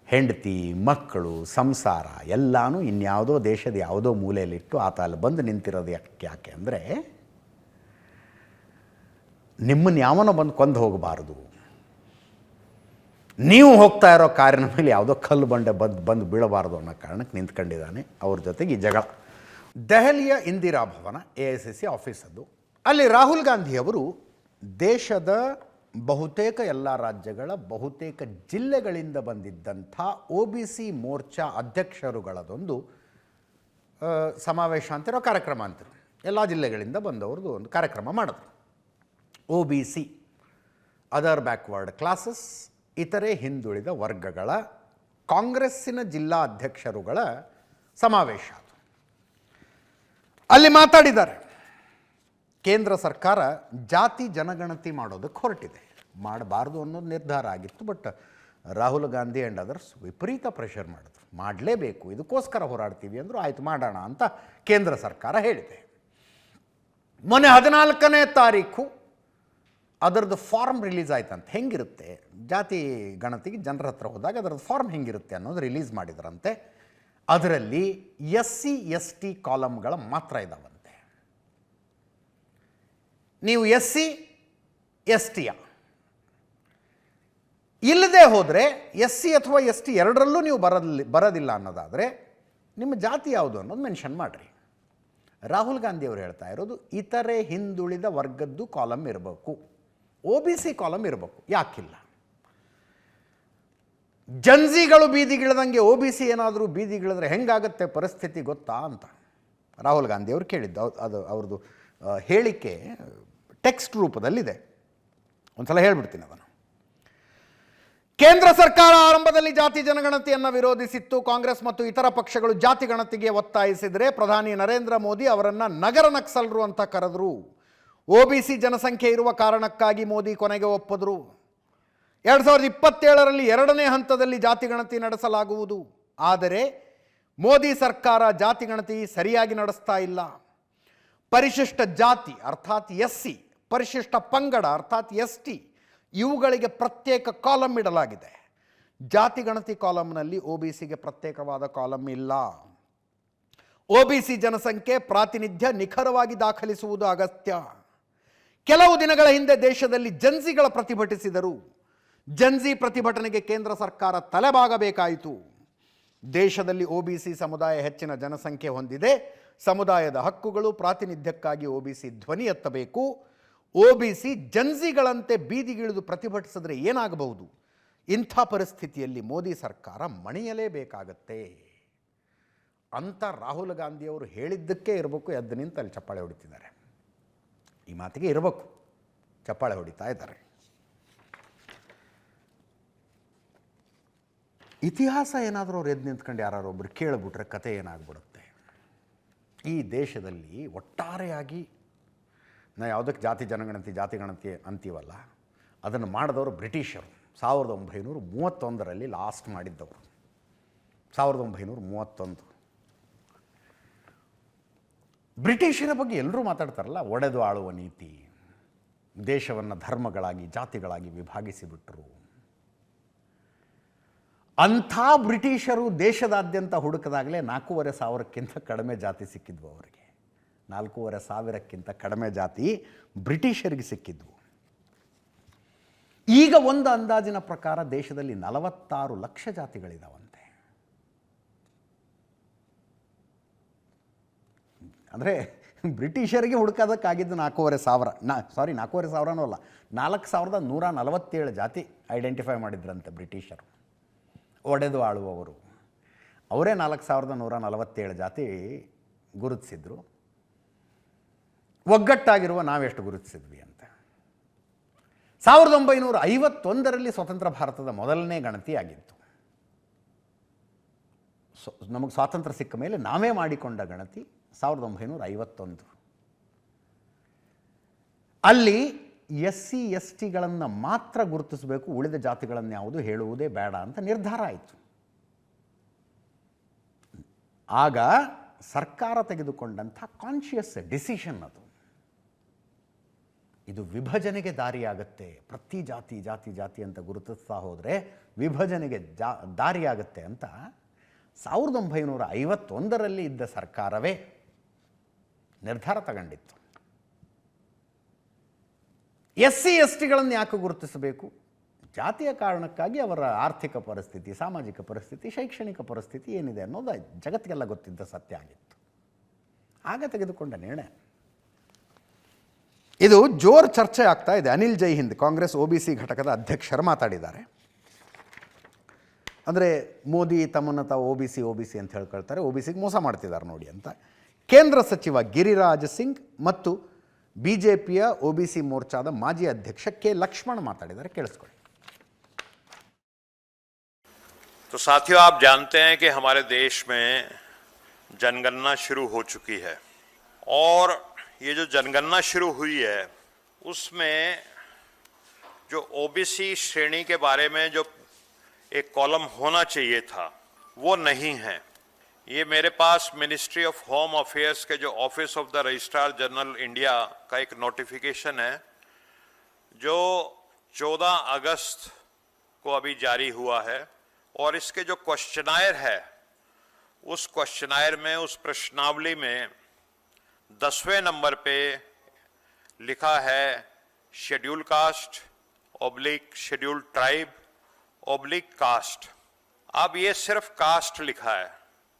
ಹೆಂಡತಿ, ಮಕ್ಕಳು, ಸಂಸಾರ ಎಲ್ಲನೂ ಇನ್ಯಾವುದೋ ದೇಶದ ಯಾವುದೋ ಮೂಲೆಯಲ್ಲಿಟ್ಟು ಆತ ಅಲ್ಲಿ ಬಂದು ನಿಂತಿರೋದು ಯಾಕೆ ಅಂದರೆ, ನಿಮ್ಮನ್ನು ಯಾವನೋ ಬಂದು ಕೊಂದು ಹೋಗಬಾರ್ದು, ನೀವು ಹೋಗ್ತಾ ಇರೋ ಕಾರಿನ ಮೇಲೆ ಯಾವುದೋ ಕಲ್ಲು ಬಂಡೆ ಬಂದು ಬೀಳಬಾರ್ದು ಅನ್ನೋ ಕಾರಣಕ್ಕೆ ನಿಂತ್ಕೊಂಡಿದ್ದಾನೆ. ಅವ್ರ ಜೊತೆಗೆ ಈ ಜಗಳ. ದೆಹಲಿಯ ಇಂದಿರಾ ಭವನ AICC ಆಫೀಸದ್ದು. ಅಲ್ಲಿ ರಾಹುಲ್ ಗಾಂಧಿಯವರು ದೇಶದ ಬಹುತೇಕ ಎಲ್ಲ ರಾಜ್ಯಗಳ ಬಹುತೇಕ ಜಿಲ್ಲೆಗಳಿಂದ ಬಂದಿದ್ದಂಥ OBC ಮೋರ್ಚಾ ಅಧ್ಯಕ್ಷರುಗಳದೊಂದು ಸಮಾವೇಶ ಅಂತಿರೋ ಕಾರ್ಯಕ್ರಮ ಅಂತಿರು. ಎಲ್ಲ ಜಿಲ್ಲೆಗಳಿಂದ ಬಂದವ್ರದ್ದು ಒಂದು ಕಾರ್ಯಕ್ರಮ ಮಾಡಿದ್ರು. OBC ಅದರ್ ಬ್ಯಾಕ್ವರ್ಡ್ ಕ್ಲಾಸಸ್, ಇತರೆ ಹಿಂದುಳಿದ ವರ್ಗಗಳ ಕಾಂಗ್ರೆಸ್ಸಿನ ಜಿಲ್ಲಾ ಅಧ್ಯಕ್ಷರುಗಳ ಸಮಾವೇಶ. ಅಲ್ಲಿ ಮಾತಾಡಿದ್ದಾರೆ. ಕೇಂದ್ರ ಸರ್ಕಾರ ಜಾತಿ ಜನಗಣತಿ ಮಾಡೋದಕ್ಕೆ ಹೊರಟಿದೆ, ಮಾಡಬಾರ್ದು ಅನ್ನೋದು ನಿರ್ಧಾರ ಆಗಿತ್ತು. But Rahul Gandhi and others ವಿಪರೀತ ಪ್ರೆಷರ್ ಮಾಡಿದ್ರು, ಮಾಡಲೇಬೇಕು, ಇದಕ್ಕೋಸ್ಕರ ಹೋರಾಡ್ತೀವಿ ಅಂದರು. ಆಯಿತು ಮಾಡೋಣ ಅಂತ ಕೇಂದ್ರ ಸರ್ಕಾರ ಹೇಳಿದೆ. ಮೊನ್ನೆ 14ನೇ ತಾರೀಕು ಅದರದ್ದು ಫಾರ್ಮ್ ರಿಲೀಸ್ ಆಯ್ತಂತೆ. ಹೆಂಗಿರುತ್ತೆ ಜಾತಿ ಗಣತಿಗೆ ಜನರ ಹತ್ರ ಹೋದಾಗ ಅದರದ್ದು ಫಾರ್ಮ್ ಹೆಂಗಿರುತ್ತೆ ಅನ್ನೋದು ರಿಲೀಸ್ ಮಾಡಿದ್ರಂತೆ. ಅದರಲ್ಲಿ SC ST ಕಾಲಮ್ಗಳ ಮಾತ್ರ ಇದ್ದಾವಂತೆ. ನೀವು SC ST ಇಲ್ಲದೆ ಹೋದರೆ SC ಅಥವಾ ST ಎರಡರಲ್ಲೂ ನೀವು ಬರೋದಿಲ್ಲ ಅನ್ನೋದಾದರೆ ನಿಮ್ಮ ಜಾತಿ ಯಾವುದು ಅನ್ನೋದು ಮೆನ್ಷನ್ ಮಾಡಿರಿ. ರಾಹುಲ್ ಗಾಂಧಿ ಅವರು ಹೇಳ್ತಾ ಇರೋದು ಇತರೆ ಹಿಂದುಳಿದ ವರ್ಗದ್ದು ಕಾಲಮ್ ಇರಬೇಕು, OBC ಕಾಲಮ್ ಇರಬೇಕು. ಯಾಕಿಲ್ಲ? ಜನ್ಜಿಗಳು ಬೀದಿಗಿಳದಂಗೆ OBC ಏನಾದರೂ ಬೀದಿಗಿಳಿದ್ರೆ ಹೆಂಗಾಗತ್ತೆ ಪರಿಸ್ಥಿತಿ ಗೊತ್ತಾ ಅಂತ ರಾಹುಲ್ ಗಾಂಧಿ ಅವರು ಕೇಳಿದ್ದು. ಅದು ಅವ್ರದ್ದು ಹೇಳಿಕೆ ಟೆಕ್ಸ್ಟ್ ರೂಪದಲ್ಲಿದೆ. ಒಂದು ಸಲ ಹೇಳ್ಬಿಡ್ತೀನಿ ಅದನ್ನು. ಕೇಂದ್ರ ಸರ್ಕಾರ ಆರಂಭದಲ್ಲಿ ಜಾತಿ ಜನಗಣತಿಯನ್ನು ವಿರೋಧಿಸಿತ್ತು. ಕಾಂಗ್ರೆಸ್ ಮತ್ತು ಇತರ ಪಕ್ಷಗಳು ಜಾತಿ ಗಣತಿಗೆ ಒತ್ತಾಯಿಸಿದರೆ ಪ್ರಧಾನಿ ನರೇಂದ್ರ ಮೋದಿ ಅವರನ್ನು ನಗರ ನಕ್ಸಲರು ಅಂತ ಕರೆದರು. OBC ಜನಸಂಖ್ಯೆ ಇರುವ ಕಾರಣಕ್ಕಾಗಿ ಮೋದಿ ಕೊನೆಗೆ ಒಪ್ಪಿದ್ರು. 2027ರಲ್ಲಿ 2ನೇ ಹಂತದಲ್ಲಿ ಜಾತಿ ಗಣತಿ ನಡೆಸಲಾಗುವುದು. ಆದರೆ ಮೋದಿ ಸರ್ಕಾರ ಜಾತಿ ಗಣತಿ ಸರಿಯಾಗಿ ನಡೆಸ್ತಾ ಇಲ್ಲ. ಪರಿಶಿಷ್ಟ ಜಾತಿ ಅರ್ಥಾತ್ SC, ಪರಿಶಿಷ್ಟ ಪಂಗಡ ಅರ್ಥಾತ್ ST ಇವುಗಳಿಗೆ ಪ್ರತ್ಯೇಕ ಕಾಲಮ್ ಇಡಲಾಗಿದೆ. ಜಾತಿ ಗಣತಿ ಕಾಲಮ್ನಲ್ಲಿ OBCಗೆ ಪ್ರತ್ಯೇಕವಾದ ಕಾಲಮ್ ಇಲ್ಲ. ಒಬಿಸಿ ಜನಸಂಖ್ಯೆ ಪ್ರಾತಿನಿಧ್ಯ ನಿಖರವಾಗಿ ದಾಖಲಿಸುವುದು ಅಗತ್ಯ. ಕೆಲವು ದಿನಗಳ ಹಿಂದೆ ದೇಶದಲ್ಲಿ ಜನ್ಸಿಗಳ ಪ್ರತಿಭಟಿಸಿದರು. ಜನ್ಸಿ ಪ್ರತಿಭಟನೆಗೆ ಕೇಂದ್ರ ಸರ್ಕಾರ ತಲೆಬಾಗಬೇಕಾಯಿತು. ದೇಶದಲ್ಲಿ ಒಬಿಸಿ ಸಮುದಾಯ ಹೆಚ್ಚಿನ ಜನಸಂಖ್ಯೆ ಹೊಂದಿದೆ. ಸಮುದಾಯದ ಹಕ್ಕುಗಳು ಪ್ರಾತಿನಿಧ್ಯಕ್ಕಾಗಿ ಒಬಿಸಿ ಧ್ವನಿ ಎತ್ತಬೇಕು. ಒಬಿಸಿ ಜನ್ಸಿಗಳಂತೆ ಬೀದಿಗಿಳಿದು ಪ್ರತಿಭಟಿಸಿದ್ರೆ ಏನಾಗಬಹುದು? ಇಂಥ ಪರಿಸ್ಥಿತಿಯಲ್ಲಿ ಮೋದಿ ಸರ್ಕಾರ ಮಣಿಯಲೇಬೇಕಾಗತ್ತೆ ಅಂತ ರಾಹುಲ್ ಗಾಂಧಿಯವರು ಹೇಳಿದ್ದಕ್ಕೆ ಇರಬೇಕು. ಎದ್ದು ನಿಂತು ಅಲ್ಲಿ ಚಪ್ಪಾಳೆ ಹೊಡಿತಿದ್ದಾರೆ. ಈ ಮಾತಿಗೆ ಇರಬೇಕು, ಚಪ್ಪಾಳೆ ಹೊಡಿತಾ ಇದ್ದಾರೆ. ಇತಿಹಾಸ ಏನಾದರೂ ಅವ್ರು ಎದ್ದು ನಿಂತ್ಕೊಂಡು ಯಾರೊಬ್ಬರು ಕೇಳಿಬಿಟ್ರೆ ಕತೆ ಏನಾಗ್ಬಿಡುತ್ತೆ? ಈ ದೇಶದಲ್ಲಿ ಒಟ್ಟಾರೆಯಾಗಿ ನಾವು ಯಾವುದಕ್ಕೆ ಜಾತಿ ಗಣತಿ ಅಂತೀವಲ್ಲ, ಅದನ್ನು ಮಾಡಿದವರು ಬ್ರಿಟಿಷರು 1931 ಲಾಸ್ಟ್ ಮಾಡಿದ್ದವರು. 1931 ಬ್ರಿಟಿಷರ ಬಗ್ಗೆ ಎಲ್ಲರೂ ಮಾತಾಡ್ತಾರಲ್ಲ, ಒಡೆದು ಆಳುವ ನೀತಿ, ದೇಶವನ್ನು ಧರ್ಮಗಳಾಗಿ ಜಾತಿಗಳಾಗಿ ವಿಭಾಗಿಸಿಬಿಟ್ರು. ಅಂಥ ಬ್ರಿಟಿಷರು ದೇಶದಾದ್ಯಂತ ಹುಡುಕದಾಗಲೇ 4,500ಕ್ಕಿಂತ ಕಡಿಮೆ ಜಾತಿ ಸಿಕ್ಕಿದ್ವು ಅವರಿಗೆ. 4,500ಕ್ಕಿಂತ ಕಡಿಮೆ ಜಾತಿ ಬ್ರಿಟಿಷರಿಗೆ ಸಿಕ್ಕಿದ್ವು. ಈಗ ಒಂದು ಅಂದಾಜಿನ ಪ್ರಕಾರ ದೇಶದಲ್ಲಿ 46 ಲಕ್ಷ ಜಾತಿಗಳಿದಾವಂತೆ. ಅಂದರೆ ಬ್ರಿಟಿಷರಿಗೆ ಹುಡುಕೋದಕ್ಕಾಗಿದ್ದು 4,500 ಅಲ್ಲ, 4,147 ಜಾತಿ ಐಡೆಂಟಿಫೈ ಮಾಡಿದ್ರಂತೆ ಬ್ರಿಟಿಷರು. ಒಡೆದು ಆಳುವವರು ಅವರೇ 4,147 ಜಾತಿ ಗುರುತಿಸಿದ್ರು. ಒಗ್ಗಟ್ಟಾಗಿರುವ ನಾವೆಷ್ಟು ಗುರುತಿಸಿದ್ವಿ ಅಂತ. 1951 ಸ್ವತಂತ್ರ ಭಾರತದ ಮೊದಲನೇ ಗಣತಿ ಆಗಿತ್ತು. ನಮಗೆ ಸ್ವಾತಂತ್ರ್ಯ ಸಿಕ್ಕ ಮೇಲೆ ನಾವೇ ಮಾಡಿಕೊಂಡ ಗಣತಿ 1951. ಅಲ್ಲಿ SC STಗಳನ್ನು ಮಾತ್ರ ಗುರುತಿಸಬೇಕು, ಉಳಿದ ಜಾತಿಗಳನ್ನು ಯಾವುದು ಹೇಳುವುದೇ ಬೇಡ ಅಂತ ನಿರ್ಧಾರ ಆಯಿತು. ಆಗ ಸರ್ಕಾರ ತೆಗೆದುಕೊಂಡಂಥ ಕಾನ್ಷಿಯಸ್ ಡಿಸಿಷನ್ ಅದು. ಇದು ವಿಭಜನೆಗೆ ದಾರಿಯಾಗತ್ತೆ. ಪ್ರತಿ ಜಾತಿ ಜಾತಿ ಜಾತಿ ಅಂತ ಗುರುತಿಸ್ತಾ ಹೋದರೆ ವಿಭಜನೆಗೆ ದಾರಿಯಾಗತ್ತೆ ಅಂತ 1951 ಇದ್ದ ಸರ್ಕಾರವೇ ನಿರ್ಧಾರ ತಗೊಂಡಿತ್ತು. SC STಗಳನ್ನು ಯಾಕೆ ಗುರುತಿಸಬೇಕು? ಜಾತಿಯ ಕಾರಣಕ್ಕಾಗಿ ಅವರ ಆರ್ಥಿಕ ಪರಿಸ್ಥಿತಿ, ಸಾಮಾಜಿಕ ಪರಿಸ್ಥಿತಿ, ಶೈಕ್ಷಣಿಕ ಪರಿಸ್ಥಿತಿ ಏನಿದೆ ಅನ್ನೋದು ಜಗತ್ತಿಗೆಲ್ಲ ಗೊತ್ತಿದ್ದ ಸತ್ಯ ಆಗಿತ್ತು. ಆಗ ತೆಗೆದುಕೊಂಡ ನಿರ್ಣಯ ಇದು ಜೋರು ಚರ್ಚೆ ಆಗ್ತಾ ಇದೆ. ಅನಿಲ್ ಜೈಹಿಂದ್ ಕಾಂಗ್ರೆಸ್ OBC ಘಟಕದ ಅಧ್ಯಕ್ಷರು ಮಾತಾಡಿದ್ದಾರೆ. ಅಂದರೆ ಮೋದಿ ತಮ್ಮನ್ನು ತಾವು OBC ಅಂತ ಹೇಳ್ಕೊಳ್ತಾರೆ, OBCಗೆ ಮೋಸ ಮಾಡ್ತಿದ್ದಾರೆ ನೋಡಿ ಅಂತ. ಕೇಂದ್ರ ಸಚಿವ ಗಿರಿರಾಜ್ ಸಿಂಗ್ ಮತ್ತು BJPಯ OBC ಮೋರ್ಚಾದ ಮಾಜಿ ಅಧ್ಯಕ್ಷ ಕೆ ಲಕ್ಷ್ಮಣ್ ಮಾತಾಡಿದ್ದಾರೆ, ಕೇಳಿಸ್ಕೊಳ್ಳಿ. तो साथियों, आप जानते हैं कि हमारे देश में जनगणना शुरू हो चुकी है और ये जो जनगणना शुरू हुई है उसमें जो OBC श्रेणी के बारे में जो एक कॉलम होना चाहिए था वो नहीं है. ये मेरे पास मिनिस्ट्री ऑफ होम अफेयर्स के जो office of the registrar general India का एक नोटिफिकेशन है जो 14 अगस्त को अभी जारी हुआ है और इसके जो क्वेश्चनायर है उस क्वेश्चनायर में, उस प्रश्नावली में 10वें नंबर पे लिखा है schedule caste / schedule tribe / caste. अब ये सिर्फ कास्ट लिखा है,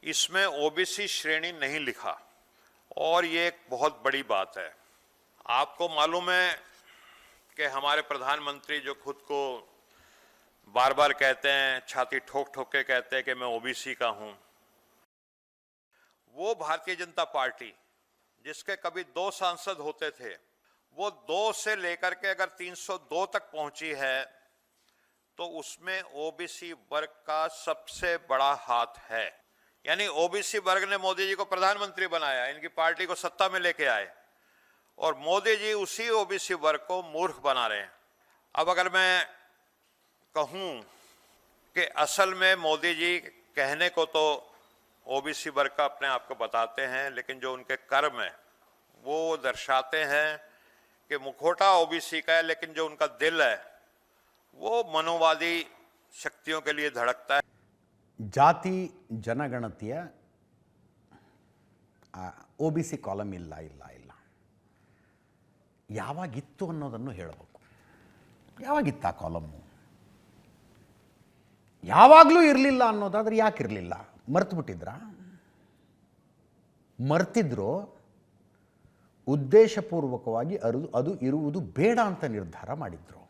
इसमें OBC श्रेणी नहीं लिखा और ये एक बहुत बड़ी बात है. आपको मालूम है कि हमारे प्रधानमंत्री जो खुद को बार बार कहते हैं, छाती ठोक ठोक के कहते हैं कि मैं OBC का हूं, वो भारतीय जनता पार्टी जिसके कभी 2 सांसद होते थे वो 2 से लेकर के अगर 302 तक पहुंची है तो उसमें OBC वर्ग का सबसे बड़ा हाथ है. यानी OBC वर्ग ने मोदी जी को प्रधानमंत्री बनाया, इनकी पार्टी को सत्ता में लेके आए और मोदी जी उसी OBC वर्ग को मूर्ख बना रहे हैं. अब अगर मैं कहूं कि असल में मोदी जी कहने को तो OBC वर्ग का अपने आप को बताते हैं, लेकिन जो उनके कर्म है वो दर्शाते हैं कि मुखौटा OBC का है, लेकिन जो उनका दिल है वो मनोवादी शक्तियों के लिए धड़कता है. ಜಾತಿ ಜನಗಣತಿಯ OBC ಕಾಲಮ್ ಇಲ್ಲ. ಯಾವಾಗಿತ್ತು ಅನ್ನೋದನ್ನು ಹೇಳಬೇಕು. ಯಾವಾಗಿತ್ತು ಆ ಕಾಲಮ್ಮು? ಯಾವಾಗಲೂ ಇರಲಿಲ್ಲ ಅನ್ನೋದಾದ್ರೆ ಯಾಕೆ ಇರಲಿಲ್ಲ? ಮರ್ತುಬಿಟ್ಟಿದ್ರಾ? ಮರ್ತಿದ್ರು ಉದ್ದೇಶಪೂರ್ವಕವಾಗಿ ಅದು ಇರುವುದು ಬೇಡ ಅಂತ ನಿರ್ಧಾರ ಮಾಡಿದ್ರು.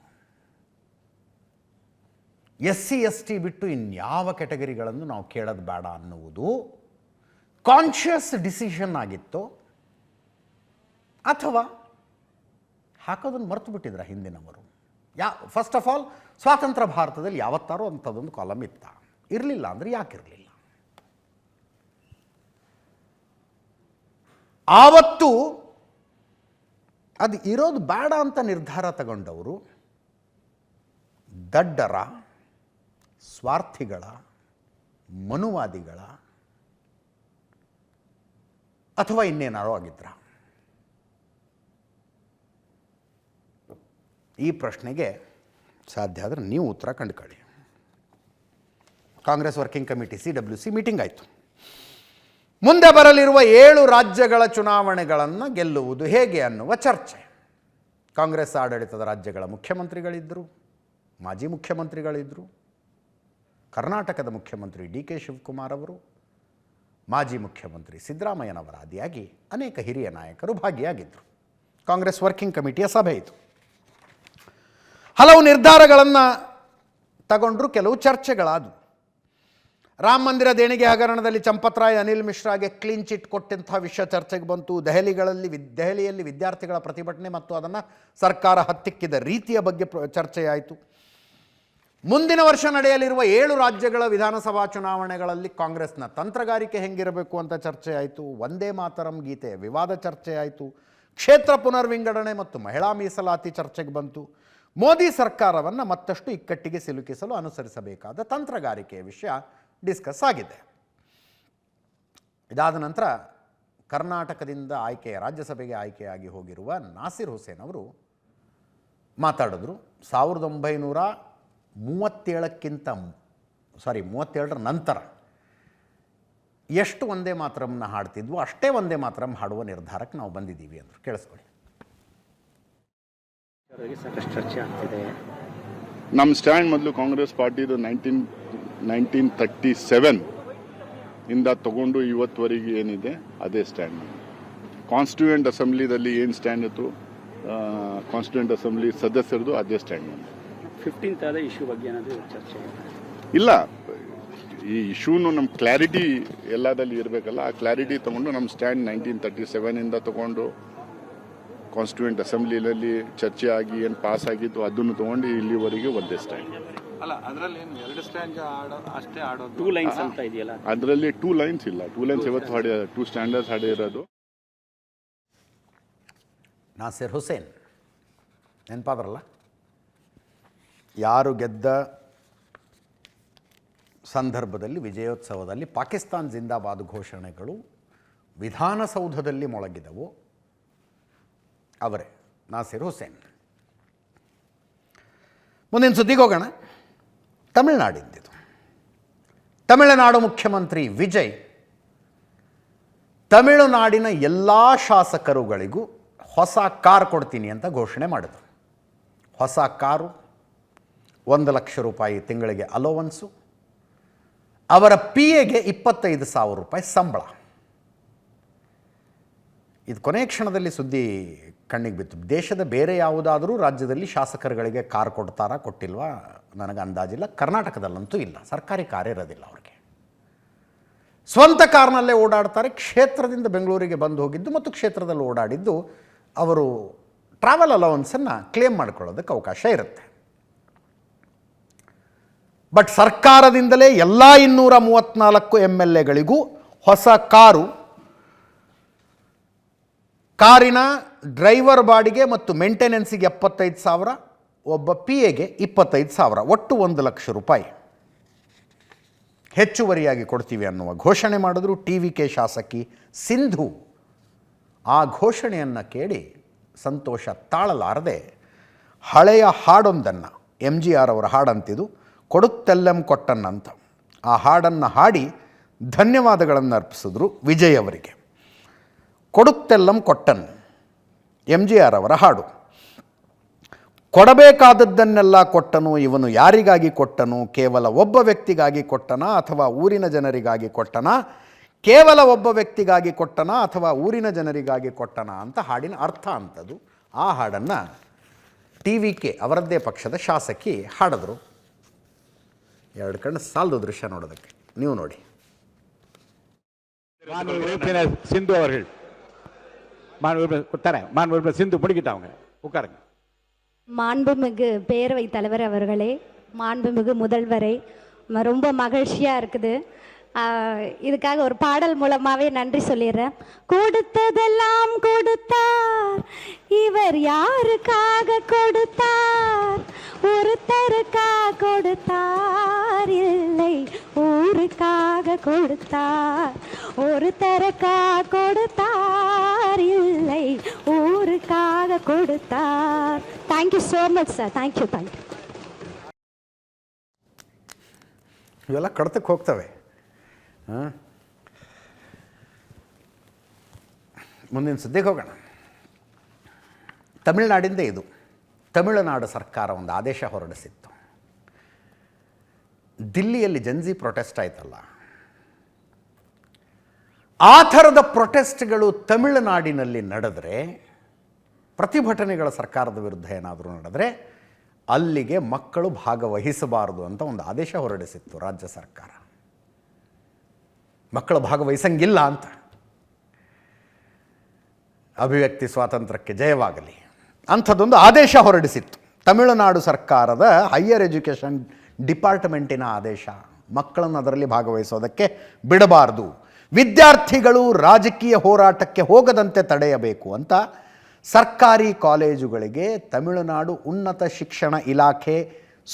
SC ST ಬಿಟ್ಟು ಇನ್ಯಾವ ಕೆಟಗರಿಗಳನ್ನು ನಾವು ಕೇಳೋದು ಬೇಡ ಅನ್ನುವುದು ಕಾನ್ಷಿಯಸ್ ಡಿಸಿಷನ್ ಆಗಿತ್ತು, ಅಥವಾ ಹಾಕೋದನ್ನು ಮರ್ತು ಬಿಟ್ಟಿದ್ರ ಹಿಂದಿನವರು? ಫಸ್ಟ್ ಆಫ್ ಆಲ್, ಸ್ವಾತಂತ್ರ್ಯ ಭಾರತದಲ್ಲಿ ಯಾವತ್ತಾರೋ ಅಂಥದ್ದೊಂದು ಕಾಲಮ್ ಇತ್ತ? ಇರಲಿಲ್ಲ ಅಂದರೆ ಯಾಕಿರಲಿಲ್ಲ? ಆವತ್ತು ಅದು ಇರೋದು ಬೇಡ ಅಂತ ನಿರ್ಧಾರ ತಗೊಂಡವರು ದಡ್ಡರ, ಸ್ವಾರ್ಥಿಗಳ, ಮನುವಾದಿಗಳ, ಅಥವಾ ಇನ್ನೇನಾರೋ ಆಗಿದ್ರ? ಈ ಪ್ರಶ್ನೆಗೆ ಸಾಧ್ಯ ಆದರೆ ನೀವು ಉತ್ತರ ಕಂಡುಕೊಳ್ಳಿ. Congress working committee CWC meeting ಆಯಿತು. ಮುಂದೆ ಬರಲಿರುವ 7 ರಾಜ್ಯಗಳ ಚುನಾವಣೆಗಳನ್ನು ಗೆಲ್ಲುವುದು ಹೇಗೆ ಅನ್ನುವ ಚರ್ಚೆ. ಕಾಂಗ್ರೆಸ್ ಆಡಳಿತದ ರಾಜ್ಯಗಳ ಮುಖ್ಯಮಂತ್ರಿಗಳಿದ್ದರು, ಮಾಜಿ ಮುಖ್ಯಮಂತ್ರಿಗಳಿದ್ದರು. ಕರ್ನಾಟಕದ ಮುಖ್ಯಮಂತ್ರಿ DK ಶಿವಕುಮಾರ್ ಅವರು, ಮಾಜಿ ಮುಖ್ಯಮಂತ್ರಿ ಸಿದ್ದರಾಮಯ್ಯನವರ ಆದಿಯಾಗಿ ಅನೇಕ ಹಿರಿಯ ನಾಯಕರು ಭಾಗಿಯಾಗಿದ್ದರು. ಕಾಂಗ್ರೆಸ್ ವರ್ಕಿಂಗ್ ಕಮಿಟಿಯ ಸಭೆ ಇದು. ಹಲವು ನಿರ್ಧಾರಗಳನ್ನು ತಗೊಂಡ್ರು, ಕೆಲವು ಚರ್ಚೆಗಳಾದವು. ರಾಮ ಮಂದಿರ ದೇಣಿಗೆ ಹಗರಣದಲ್ಲಿ ಚಂಪತ್ರಾಯ್, ಅನಿಲ್ ಮಿಶ್ರಾಗೆ ಕ್ಲೀನ್ ಚಿಟ್ ಕೊಟ್ಟಂಥ ವಿಷಯ ಚರ್ಚೆಗೆ ಬಂತು. ದೆಹಲಿಯಲ್ಲಿ ವಿದ್ಯಾರ್ಥಿಗಳ ಪ್ರತಿಭಟನೆ ಮತ್ತು ಅದನ್ನು ಸರ್ಕಾರ ಹತ್ತಿಕ್ಕಿದ ರೀತಿಯ ಬಗ್ಗೆ ಚರ್ಚೆಯಾಯಿತು. ಮುಂದಿನ ವರ್ಷ ನಡೆಯಲಿರುವ 7 ರಾಜ್ಯಗಳ ವಿಧಾನಸಭಾ ಚುನಾವಣೆಗಳಲ್ಲಿ ಕಾಂಗ್ರೆಸ್ನ ತಂತ್ರಗಾರಿಕೆ ಹೆಂಗಿರಬೇಕು ಅಂತ ಚರ್ಚೆ ಆಯಿತು. ವಂದೇ ಮಾತರಂ ಗೀತೆಯ ವಿವಾದ ಚರ್ಚೆ ಆಯಿತು. ಕ್ಷೇತ್ರ ಪುನರ್ವಿಂಗಡಣೆ ಮತ್ತು ಮಹಿಳಾ ಮೀಸಲಾತಿ ಚರ್ಚೆಗೆ ಬಂತು. ಮೋದಿ ಸರ್ಕಾರವನ್ನು ಮತ್ತಷ್ಟು ಇಕ್ಕಟ್ಟಿಗೆ ಸಿಲುಕಿಸಲು ಅನುಸರಿಸಬೇಕಾದ ತಂತ್ರಗಾರಿಕೆಯ ವಿಷಯ ಡಿಸ್ಕಸ್ ಆಗಿದೆ. ಇದಾದ ನಂತರ ಕರ್ನಾಟಕದಿಂದ ರಾಜ್ಯಸಭೆಗೆ ಆಯ್ಕೆಯಾಗಿ ಹೋಗಿರುವ ನಾಸಿರ್ ಹುಸೇನ್ ಅವರು ಮಾತಾಡಿದ್ರು. 1937ರ ನಂತರ ಎಷ್ಟು ವಂದೇ ಮಾತರಂನ ಹಾಡ್ತಿದ್ವು ಅಷ್ಟೇ ವಂದೇ ಮಾತರಂ ಹಾಡುವ ನಿರ್ಧಾರಕ್ಕೆ ನಾವು ಬಂದಿದ್ದೀವಿ ಅಂದರು. ಕೇಳಿಸ್ಕೊಳ್ಳಿ. ಸಾಕಷ್ಟು ಚರ್ಚೆ ಆಗ್ತಿದೆ. ನಮ್ಮ ಸ್ಟ್ಯಾಂಡ್ ಮೊದಲು ಕಾಂಗ್ರೆಸ್ ಪಾರ್ಟಿದು 1937 ಇಂದ ತಗೊಂಡು ಇವತ್ತುವರೆಗೆ ಏನಿದೆ ಅದೇ ಸ್ಟ್ಯಾಂಡ್. ಕಾನ್ಸ್ಟಿಟ್ಯೂಯೆಂಟ್ ಅಸೆಂಬ್ಲಿದಲ್ಲಿ ಏನು ಸ್ಟ್ಯಾಂಡ್ ಇತ್ತು, ಕಾನ್ಸ್ಟಿಟ್ಯೂಯೆಂಟ್ ಅಸೆಂಬ್ಲಿ ಸದಸ್ಯರದು ಅದೇ ಸ್ಟ್ಯಾಂಡ್. 15th ಆದ ಇಶ್ಯೂ ಬಗ್ಗೆ ಏನಾದರೂ ಚರ್ಚೆ ಇಲ್ಲ, ಈ ಇಶ್ಯೂನು ನಮ್ಮ ಕ್ಲಾರಿಟಿ ಎಲ್ಲದಲ್ಲಿ ಇರಬೇಕಲ್ಲ, ಆ ಕ್ಲಾರಿಟಿ ತಗೊಂಡು ನಮ್ಮ ಸ್ಟ್ಯಾಂಡ್ 1937 ಇಂದ ತಗೊಂಡು ಕಾನ್ಸ್ಟಿಟ್ಯೂಯೆಂಟ್ ಅಸೆಂಬ್ಲಿಯಲ್ಲಿ ಚರ್ಚೆ ಆಗಿ ಏನು ಪಾಸ್ ಆಗಿತ್ತು ಅದನ್ನು ತಗೊಂಡು ಇಲ್ಲಿವರೆಗೆ ಒಂದೇ ಸ್ಟ್ಯಾಂಡ್. ಅಲ್ಲ, ಅದರಲ್ಲಿ 2 ಸ್ಟ್ಯಾಂಡ್ ಅಷ್ಟೇ ಆಡೋದು. 2 ಲೈನ್ಸ್ ಅಂತ ಇದೆಯಲ್ಲ, ಅದರಲ್ಲಿ 2 ಲೈನ್ಸ್ ಇಲ್ಲ. 2 ಲೈನ್ಸ್ ಇವತ್ತು 2 ಸ್ಟ್ಯಾಂಡರ್ಡ್ಸ್ ಹಾಡಿರೋದು. ನಾಸಿರ್ ಹುಸೇನ್ ನೆನಪಾದ್ರಲ್ಲ, ಯಾರು ಗೆದ್ದ ಸಂದರ್ಭದಲ್ಲಿ ವಿಜಯೋತ್ಸವದಲ್ಲಿ ಪಾಕಿಸ್ತಾನ್ ಜಿಂದಾಬಾದ್ ಘೋಷಣೆಗಳು ವಿಧಾನಸೌಧದಲ್ಲಿ ಮೊಳಗಿದವು, ಅವರೇ ನಾಸಿರ್ ಹುಸೇನ್. ಮುಂದಿನ ಸುದ್ದಿಗೆ ಹೋಗೋಣ. ತಮಿಳುನಾಡಿಂದಿದು. ತಮಿಳುನಾಡು ಮುಖ್ಯಮಂತ್ರಿ ವಿಜಯ್ ತಮಿಳುನಾಡಿನ ಎಲ್ಲ ಶಾಸಕರುಗಳಿಗೂ ಹೊಸ ಕಾರ್ ಕೊಡ್ತೀನಿ ಅಂತ ಘೋಷಣೆ ಮಾಡಿದರು. ಹೊಸ ಕಾರು, 1 ಲಕ್ಷ ರೂಪಾಯಿ ತಿಂಗಳಿಗೆ ಅಲೋವನ್ಸು, ಅವರ PAಗೆ 25,000 ರೂಪಾಯಿ ಸಂಬಳ. ಇದು ಕೊನೆಯ ಕ್ಷಣದಲ್ಲಿ ಸುದ್ದಿ ಕಣ್ಣಿಗೆ ಬಿತ್ತು. ದೇಶದ ಬೇರೆ ಯಾವುದಾದರೂ ರಾಜ್ಯದಲ್ಲಿ ಶಾಸಕರುಗಳಿಗೆ ಕಾರ್ ಕೊಡ್ತಾರಾ ಕೊಟ್ಟಿಲ್ವಾ ನನಗೆ ಅಂದಾಜಿಲ್ಲ. ಕರ್ನಾಟಕದಲ್ಲಂತೂ ಇಲ್ಲ, ಸರ್ಕಾರಿ ಕಾರ್ ಇರೋದಿಲ್ಲ ಅವ್ರಿಗೆ. ಸ್ವಂತ ಕಾರ್ನಲ್ಲೇ ಓಡಾಡ್ತಾರೆ. ಕ್ಷೇತ್ರದಿಂದ ಬೆಂಗಳೂರಿಗೆ ಬಂದು ಹೋಗಿದ್ದು ಮತ್ತು ಕ್ಷೇತ್ರದಲ್ಲಿ ಓಡಾಡಿದ್ದು ಅವರು ಟ್ರಾವೆಲ್ ಅಲೌನ್ಸನ್ನು ಕ್ಲೇಮ್ ಮಾಡ್ಕೊಳ್ಳೋದಕ್ಕೆ ಅವಕಾಶ ಇರುತ್ತೆ. ಬಟ್ ಸರ್ಕಾರದಿಂದಲೇ ಎಲ್ಲ 234 MLAಗಳಿಗೂ ಹೊಸ ಕಾರು, ಕಾರಿನ ಡ್ರೈವರ್ ಬಾಡಿಗೆ ಮತ್ತು ಮೇಂಟೆನೆನ್ಸಿಗೆ 75,000, ಒಬ್ಬ PAಗೆ 25,000, ಒಟ್ಟು 1 ಲಕ್ಷ ರೂಪಾಯಿ ಹೆಚ್ಚುವರಿಯಾಗಿ ಕೊಡ್ತೀವಿ ಅನ್ನುವ ಘೋಷಣೆ ಮಾಡಿದ್ರು TVK ಶಾಸಕಿ ಸಿಂಧು. ಆ ಘೋಷಣೆಯನ್ನು ಕೇಳಿ ಸಂತೋಷ ತಾಳಲಾರದೆ ಹಳೆಯ ಹಾಡೊಂದನ್ನು, MGR ಅವರ ಹಾಡಂತಿದ್ದು, ಕೊಡುತ್ತೆಲ್ಲಂ ಕೊಟ್ಟನ್ನಂತ, ಆ ಹಾಡನ್ನು ಹಾಡಿ ಧನ್ಯವಾದಗಳನ್ನು ಅರ್ಪಿಸಿದ್ರು ವಿಜಯ್ ಅವರಿಗೆ. ಕೊಡುತ್ತೆಲ್ಲಂ ಕೊಟ್ಟನ್, MGR ಅವರ ಹಾಡು. ಕೊಡಬೇಕಾದದ್ದನ್ನೆಲ್ಲ ಕೊಟ್ಟನು, ಇವನು ಯಾರಿಗಾಗಿ ಕೊಟ್ಟನು? ಕೇವಲ ಒಬ್ಬ ವ್ಯಕ್ತಿಗಾಗಿ ಕೊಟ್ಟನ ಅಥವಾ ಊರಿನ ಜನರಿಗಾಗಿ ಕೊಟ್ಟನ? ಕೇವಲ ಒಬ್ಬ ವ್ಯಕ್ತಿಗಾಗಿ ಕೊಟ್ಟನ ಅಥವಾ ಊರಿನ ಜನರಿಗಾಗಿ ಕೊಟ್ಟನ ಅಂತ ಹಾಡಿನ ಅರ್ಥ ಅಂಥದ್ದು. ಆ ಹಾಡನ್ನು TVK ಅವರದ್ದೇ ಪಕ್ಷದ ಶಾಸಕಿ ಹಾಡಿದ್ರು. ಎರಡು ಕಣ್ಣು ಸಾಲದು ದೃಶ್ಯ ನೋಡೋದಕ್ಕೆ, ನೀವು ನೋಡಿ. சிந்து அவர்கள் மாண்புமிகு சிந்து முடிக்கிட்டாங்க உட்காருங்க. மாண்புமிகு பேரவைத் தலைவர் அவர்களே, மாண்புமிகு முதல்வரே, ரொம்ப மகிழ்ச்சியாக இருக்குது. இதுக்காக ஒரு பாடல் மூலமாகவே நன்றி சொல்லிடுறேன். கொடுத்ததெல்லாம் கொடுத்தார், இவர் யாருக்காக கொடுத்தார்? ஒருத்தருக்காக கொடுத்தார், இல்லை ஊருக்காக கொடுத்தார். ஒருத்தருக்காக கொடுத்தார், இல்லை ஊருக்காக கொடுத்தார். Thank you so much sir. Thank you. ಇವೆಲ್ಲ ಕಡತಕ್ಕೆ ಹೋಗ್ತವೆ. ಮುಂದಿನ ಸುದ್ದಿಗೆ ಹೋಗೋಣ. ತಮಿಳುನಾಡಿಂದ ಇದು. ತಮಿಳುನಾಡು ಸರ್ಕಾರ ಒಂದು ಆದೇಶ ಹೊರಡಿಸಿತ್ತು. ದಿಲ್ಲಿಯಲ್ಲಿ ಜನ್ಜಿ ಪ್ರೊಟೆಸ್ಟ್ ಆಯ್ತಲ್ಲ, ಆ ಥರದ ಪ್ರೊಟೆಸ್ಟ್ಗಳು ತಮಿಳುನಾಡಿನಲ್ಲಿ ನಡೆದರೆ, ಪ್ರತಿಭಟನೆಗಳ ಸರ್ಕಾರದ ವಿರುದ್ಧ ಏನಾದರೂ ನಡೆದರೆ ಅಲ್ಲಿಗೆ ಮಕ್ಕಳು ಭಾಗವಹಿಸಬಾರದು ಅಂತ ಒಂದು ಆದೇಶ ಹೊರಡಿಸಿತ್ತು ರಾಜ್ಯ ಸರ್ಕಾರ. ಮಕ್ಕಳು ಭಾಗವಹಿಸಂಗಿಲ್ಲ ಅಂತ. ಅಭಿವ್ಯಕ್ತಿ ಸ್ವಾತಂತ್ರ್ಯಕ್ಕೆ ಜಯವಾಗಲಿ ಅಂಥದ್ದೊಂದು ಆದೇಶ ಹೊರಡಿಸಿತ್ತು ತಮಿಳುನಾಡು ಸರ್ಕಾರದ ಹೈಯರ್ ಎಜುಕೇಷನ್ ಡಿಪಾರ್ಟ್ಮೆಂಟಿನ ಆದೇಶ. ಮಕ್ಕಳನ್ನು ಅದರಲ್ಲಿ ಭಾಗವಹಿಸೋದಕ್ಕೆ ಬಿಡಬಾರ್ದು, ವಿದ್ಯಾರ್ಥಿಗಳು ರಾಜಕೀಯ ಹೋರಾಟಕ್ಕೆ ಹೋಗದಂತೆ ತಡೆಯಬೇಕು ಅಂತ ಸರ್ಕಾರಿ ಕಾಲೇಜುಗಳಿಗೆ ತಮಿಳುನಾಡು ಉನ್ನತ ಶಿಕ್ಷಣ ಇಲಾಖೆ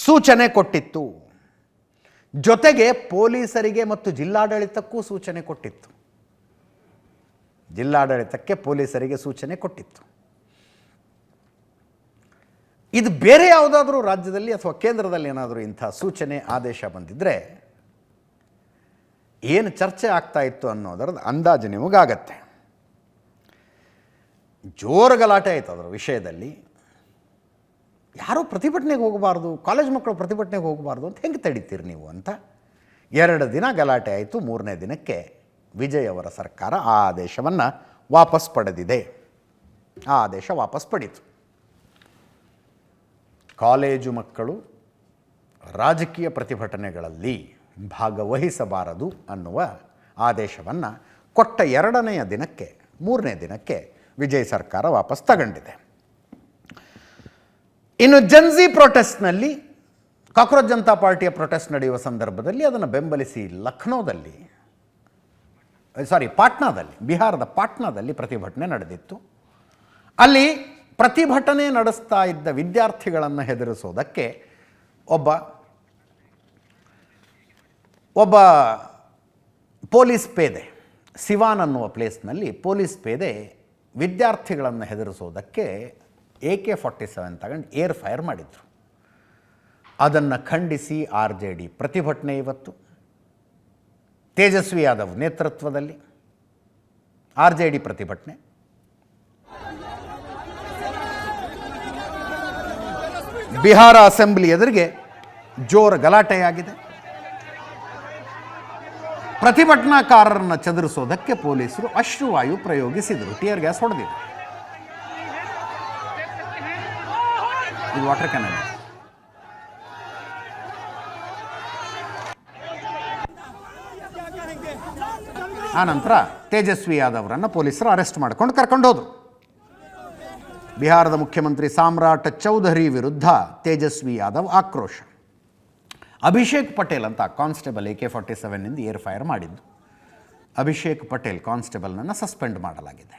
ಸೂಚನೆ ಕೊಟ್ಟಿತ್ತು. ಜೊತೆಗೆ ಪೊಲೀಸರಿಗೆ ಮತ್ತು ಜಿಲ್ಲಾಡಳಿತಕ್ಕೂ ಸೂಚನೆ ಕೊಟ್ಟಿತ್ತು. ಜಿಲ್ಲಾಡಳಿತಕ್ಕೆ ಪೊಲೀಸರಿಗೆ ಸೂಚನೆ ಕೊಟ್ಟಿತ್ತು. ಇದು ಬೇರೆ ಯಾವುದಾದ್ರೂ ರಾಜ್ಯದಲ್ಲಿ ಅಥವಾ ಕೇಂದ್ರದಲ್ಲಿ ಏನಾದರೂ ಇಂಥ ಸೂಚನೆ ಆದೇಶ ಬಂದಿದ್ದರೆ ಏನು ಚರ್ಚೆ ಆಗ್ತಾ ಇತ್ತು ಅನ್ನೋದರ ಅಂದಾಜು ನಿಮಗಾಗತ್ತೆ. ಜೋರು ಗಲಾಟೆ ಆಯಿತು ಅದರ ವಿಷಯದಲ್ಲಿ. ಯಾರೂ ಪ್ರತಿಭಟನೆಗೆ ಹೋಗಬಾರ್ದು, ಕಾಲೇಜ್ ಮಕ್ಕಳು ಪ್ರತಿಭಟನೆಗೆ ಹೋಗಬಾರ್ದು ಅಂತ ಹೆಂಗೆ ತಡೀತೀರಿ ನೀವು ಅಂತ 2 ದಿನ ಗಲಾಟೆ ಆಯಿತು. 3ನೇ ದಿನಕ್ಕೆ ವಿಜಯ್ ಅವರ ಸರ್ಕಾರ ಆ ಆದೇಶವನ್ನು ವಾಪಸ್ ಪಡೆದಿದೆ. ಆ ಆದೇಶ ವಾಪಸ್ ಪಡೀತು. ಕಾಲೇಜು ಮಕ್ಕಳು ರಾಜಕೀಯ ಪ್ರತಿಭಟನೆಗಳಲ್ಲಿ ಭಾಗವಹಿಸಬಾರದು ಅನ್ನುವ ಆದೇಶವನ್ನು ಕೊಟ್ಟ 2ನೇ ದಿನಕ್ಕೆ 3ನೇ ದಿನಕ್ಕೆ ವಿಜಯ್ ಸರ್ಕಾರ ವಾಪಸ್ ತಗೊಂಡಿದೆ. ಇನ್ನು ಜನ್ಜಿ ಪ್ರೊಟೆಸ್ಟ್ನಲ್ಲಿ, ಕಾಕ್ರೋಚ್ ಜನತಾ ಪಾರ್ಟಿಯ ಪ್ರೊಟೆಸ್ಟ್ ನಡೆಯುವ ಸಂದರ್ಭದಲ್ಲಿ ಅದನ್ನು ಬೆಂಬಲಿಸಿ ಪಾಟ್ನಾದಲ್ಲಿ, ಬಿಹಾರದ ಪಾಟ್ನಾದಲ್ಲಿ ಪ್ರತಿಭಟನೆ ನಡೆದಿತ್ತು. ಅಲ್ಲಿ ಪ್ರತಿಭಟನೆ ನಡೆಸ್ತಾ ಇದ್ದ ವಿದ್ಯಾರ್ಥಿಗಳನ್ನು ಹೆದರಿಸೋದಕ್ಕೆ ಒಬ್ಬ ಪೊಲೀಸ್ ಪೇದೆ, ಸಿವಾನ್ ಅನ್ನುವ ಪ್ಲೇಸ್ನಲ್ಲಿ ಪೊಲೀಸ್ ಪೇದೆ ವಿದ್ಯಾರ್ಥಿಗಳನ್ನು ಹೆದರಿಸೋದಕ್ಕೆ AK-47 ತಗೊಂಡು ಏರ್ ಫೈರ್ ಮಾಡಿದರು. ಅದನ್ನು ಖಂಡಿಸಿ RJD ಪ್ರತಿಭಟನೆ ಇವತ್ತು ತೇಜಸ್ವಿ ಯಾದವ್ ನೇತೃತ್ವದಲ್ಲಿ RJD ಪ್ರತಿಭಟನೆ. ಬಿಹಾರ ಅಸೆಂಬ್ಲಿ ಎದುರಿಗೆ ಜೋರು ಗಲಾಟೆಯಾಗಿದೆ. ಪ್ರತಿಭಟನಾಕಾರರನ್ನು ಚದುರಿಸೋದಕ್ಕೆ ಪೊಲೀಸರು ಅಶ್ರುವಾಯು ಪ್ರಯೋಗಿಸಿದರು, ಟಿಯರ್ ಗ್ಯಾಸ್ ಹೊಡೆದಿದ್ರು. ಇದು ವಾಟರ್ ಕ್ಯಾನನ್. ಆ ನಂತರ ತೇಜಸ್ವಿ ಯಾದವ್ ಅವರನ್ನು ಪೊಲೀಸರು ಅರೆಸ್ಟ್ ಮಾಡ್ಕೊಂಡು ಕರ್ಕೊಂಡು ಹೋದರು. ಬಿಹಾರದ ಮುಖ್ಯಮಂತ್ರಿ ಸಾಮ್ರಾಟ್ ಚೌಧರಿ ವಿರುದ್ಧ ತೇಜಸ್ವಿ ಯಾದವ್ ಆಕ್ರೋಶ. ಅಭಿಷೇಕ್ ಪಟೇಲ್ ಅಂತ ಕಾನ್ಸ್ಟೇಬಲ್ AK-47 ಏರ್ ಫೈರ್ ಮಾಡಿದ್ದು. ಅಭಿಷೇಕ್ ಪಟೇಲ್ ಕಾನ್ಸ್ಟೇಬಲ್ನನ್ನು ಸಸ್ಪೆಂಡ್ ಮಾಡಲಾಗಿದೆ.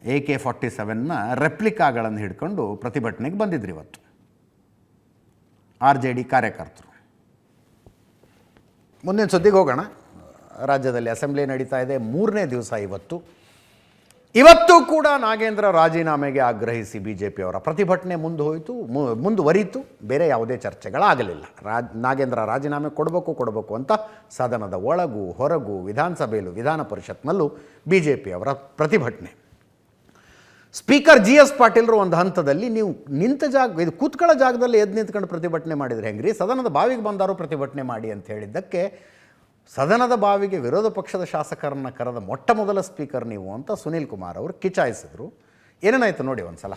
AK-47 ರೆಪ್ಲಿಕಾಗಳನ್ನು ಹಿಡ್ಕೊಂಡು ಪ್ರತಿಭಟನೆಗೆ ಬಂದಿದ್ರು ಇವತ್ತು RJD ಕಾರ್ಯಕರ್ತರು. ಮುಂದಿನ ಸುದ್ದಿಗೆ ಹೋಗೋಣ. ರಾಜ್ಯದಲ್ಲಿ ಅಸೆಂಬ್ಲಿ ನಡೀತಾ ಇದೆ, 3ನೇ ದಿವಸ ಇವತ್ತು. ಇವತ್ತು ಕೂಡ ನಾಗೇಂದ್ರ ರಾಜೀನಾಮೆಗೆ ಆಗ್ರಹಿಸಿ ಬಿಜೆಪಿಯವರ ಪ್ರತಿಭಟನೆ ಮುಂದುವರಿಯಿತು. ಬೇರೆ ಯಾವುದೇ ಚರ್ಚೆಗಳಾಗಲಿಲ್ಲ. ನಾಗೇಂದ್ರ ರಾಜೀನಾಮೆ ಕೊಡಬೇಕು ಅಂತ ಸದನದ ಒಳಗೂ ಹೊರಗೂ, ವಿಧಾನಸಭೆಯಲ್ಲೂ ವಿಧಾನ ಪರಿಷತ್ನಲ್ಲೂ ಬಿಜೆಪಿಯವರ ಪ್ರತಿಭಟನೆ. ಸ್ಪೀಕರ್ GS ಪಾಟೀಲ್ರು ಒಂದು ಹಂತದಲ್ಲಿ ನೀವು ಕೂತ್ಕೊಳ್ಳೋ ಜಾಗದಲ್ಲಿ ಎದ್ದು ನಿಂತ್ಕೊಂಡು ಪ್ರತಿಭಟನೆ ಮಾಡಿದರೆ ಹೆಂಗ್ರಿ, ಸದನದ ಬಾವಿಗೆ ಬಂದಾರು ಪ್ರತಿಭಟನೆ ಮಾಡಿ ಅಂತ ಹೇಳಿದ್ದಕ್ಕೆ ಸದನದ ಬಾವಿಗೆ ವಿರೋಧ ಪಕ್ಷದ ಶಾಸಕರನ್ನು ಕರೆದ ಮೊಟ್ಟ ಮೊದಲ ಸ್ಪೀಕರ್ ನೀವು ಅಂತ ಸುನೀಲ್ ಕುಮಾರ್ ಅವರು ಕಿಚಾಯಿಸಿದ್ರು. ಏನೇನಾಯಿತು ನೋಡಿ ಒಂದು ಸಲ.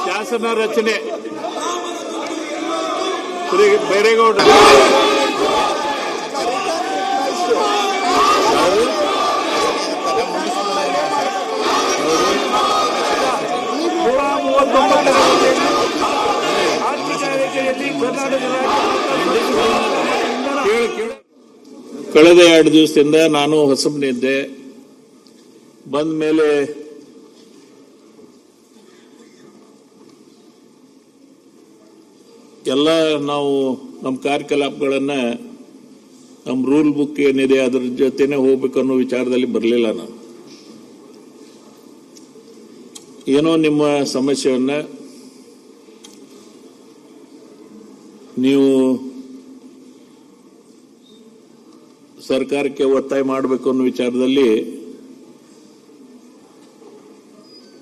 ಶಾಸನ ರಚನೆ ಬೈರೇಗೌಡ ಕಳೆದ 2 ದಿವಸದಿಂದ ನಾನು ಹೊಸಬನಿದ್ದೆ. ಬಂದ ಮೇಲೆ ಎಲ್ಲ ನಾವು ನಮ್ಮ ಕಾರ್ಯಕಲಾಪಗಳನ್ನ ನಮ್ಮ ರೂಲ್ ಬುಕ್ ಏನಿದೆ ಅದರ ಜೊತೆನೆ ಹೋಗ್ಬೇಕು ಅನ್ನೋ ವಿಚಾರದಲ್ಲಿ ಬರಲಿಲ್ಲ ನಾನು. ಏನೋ ನಿಮ್ಮ ಸಮಸ್ಯೆಯನ್ನ ನೀವು ಸರ್ಕಾರಕ್ಕೆ ಒತ್ತಾಯ ಮಾಡಬೇಕು ಅನ್ನೋ ವಿಚಾರದಲ್ಲಿ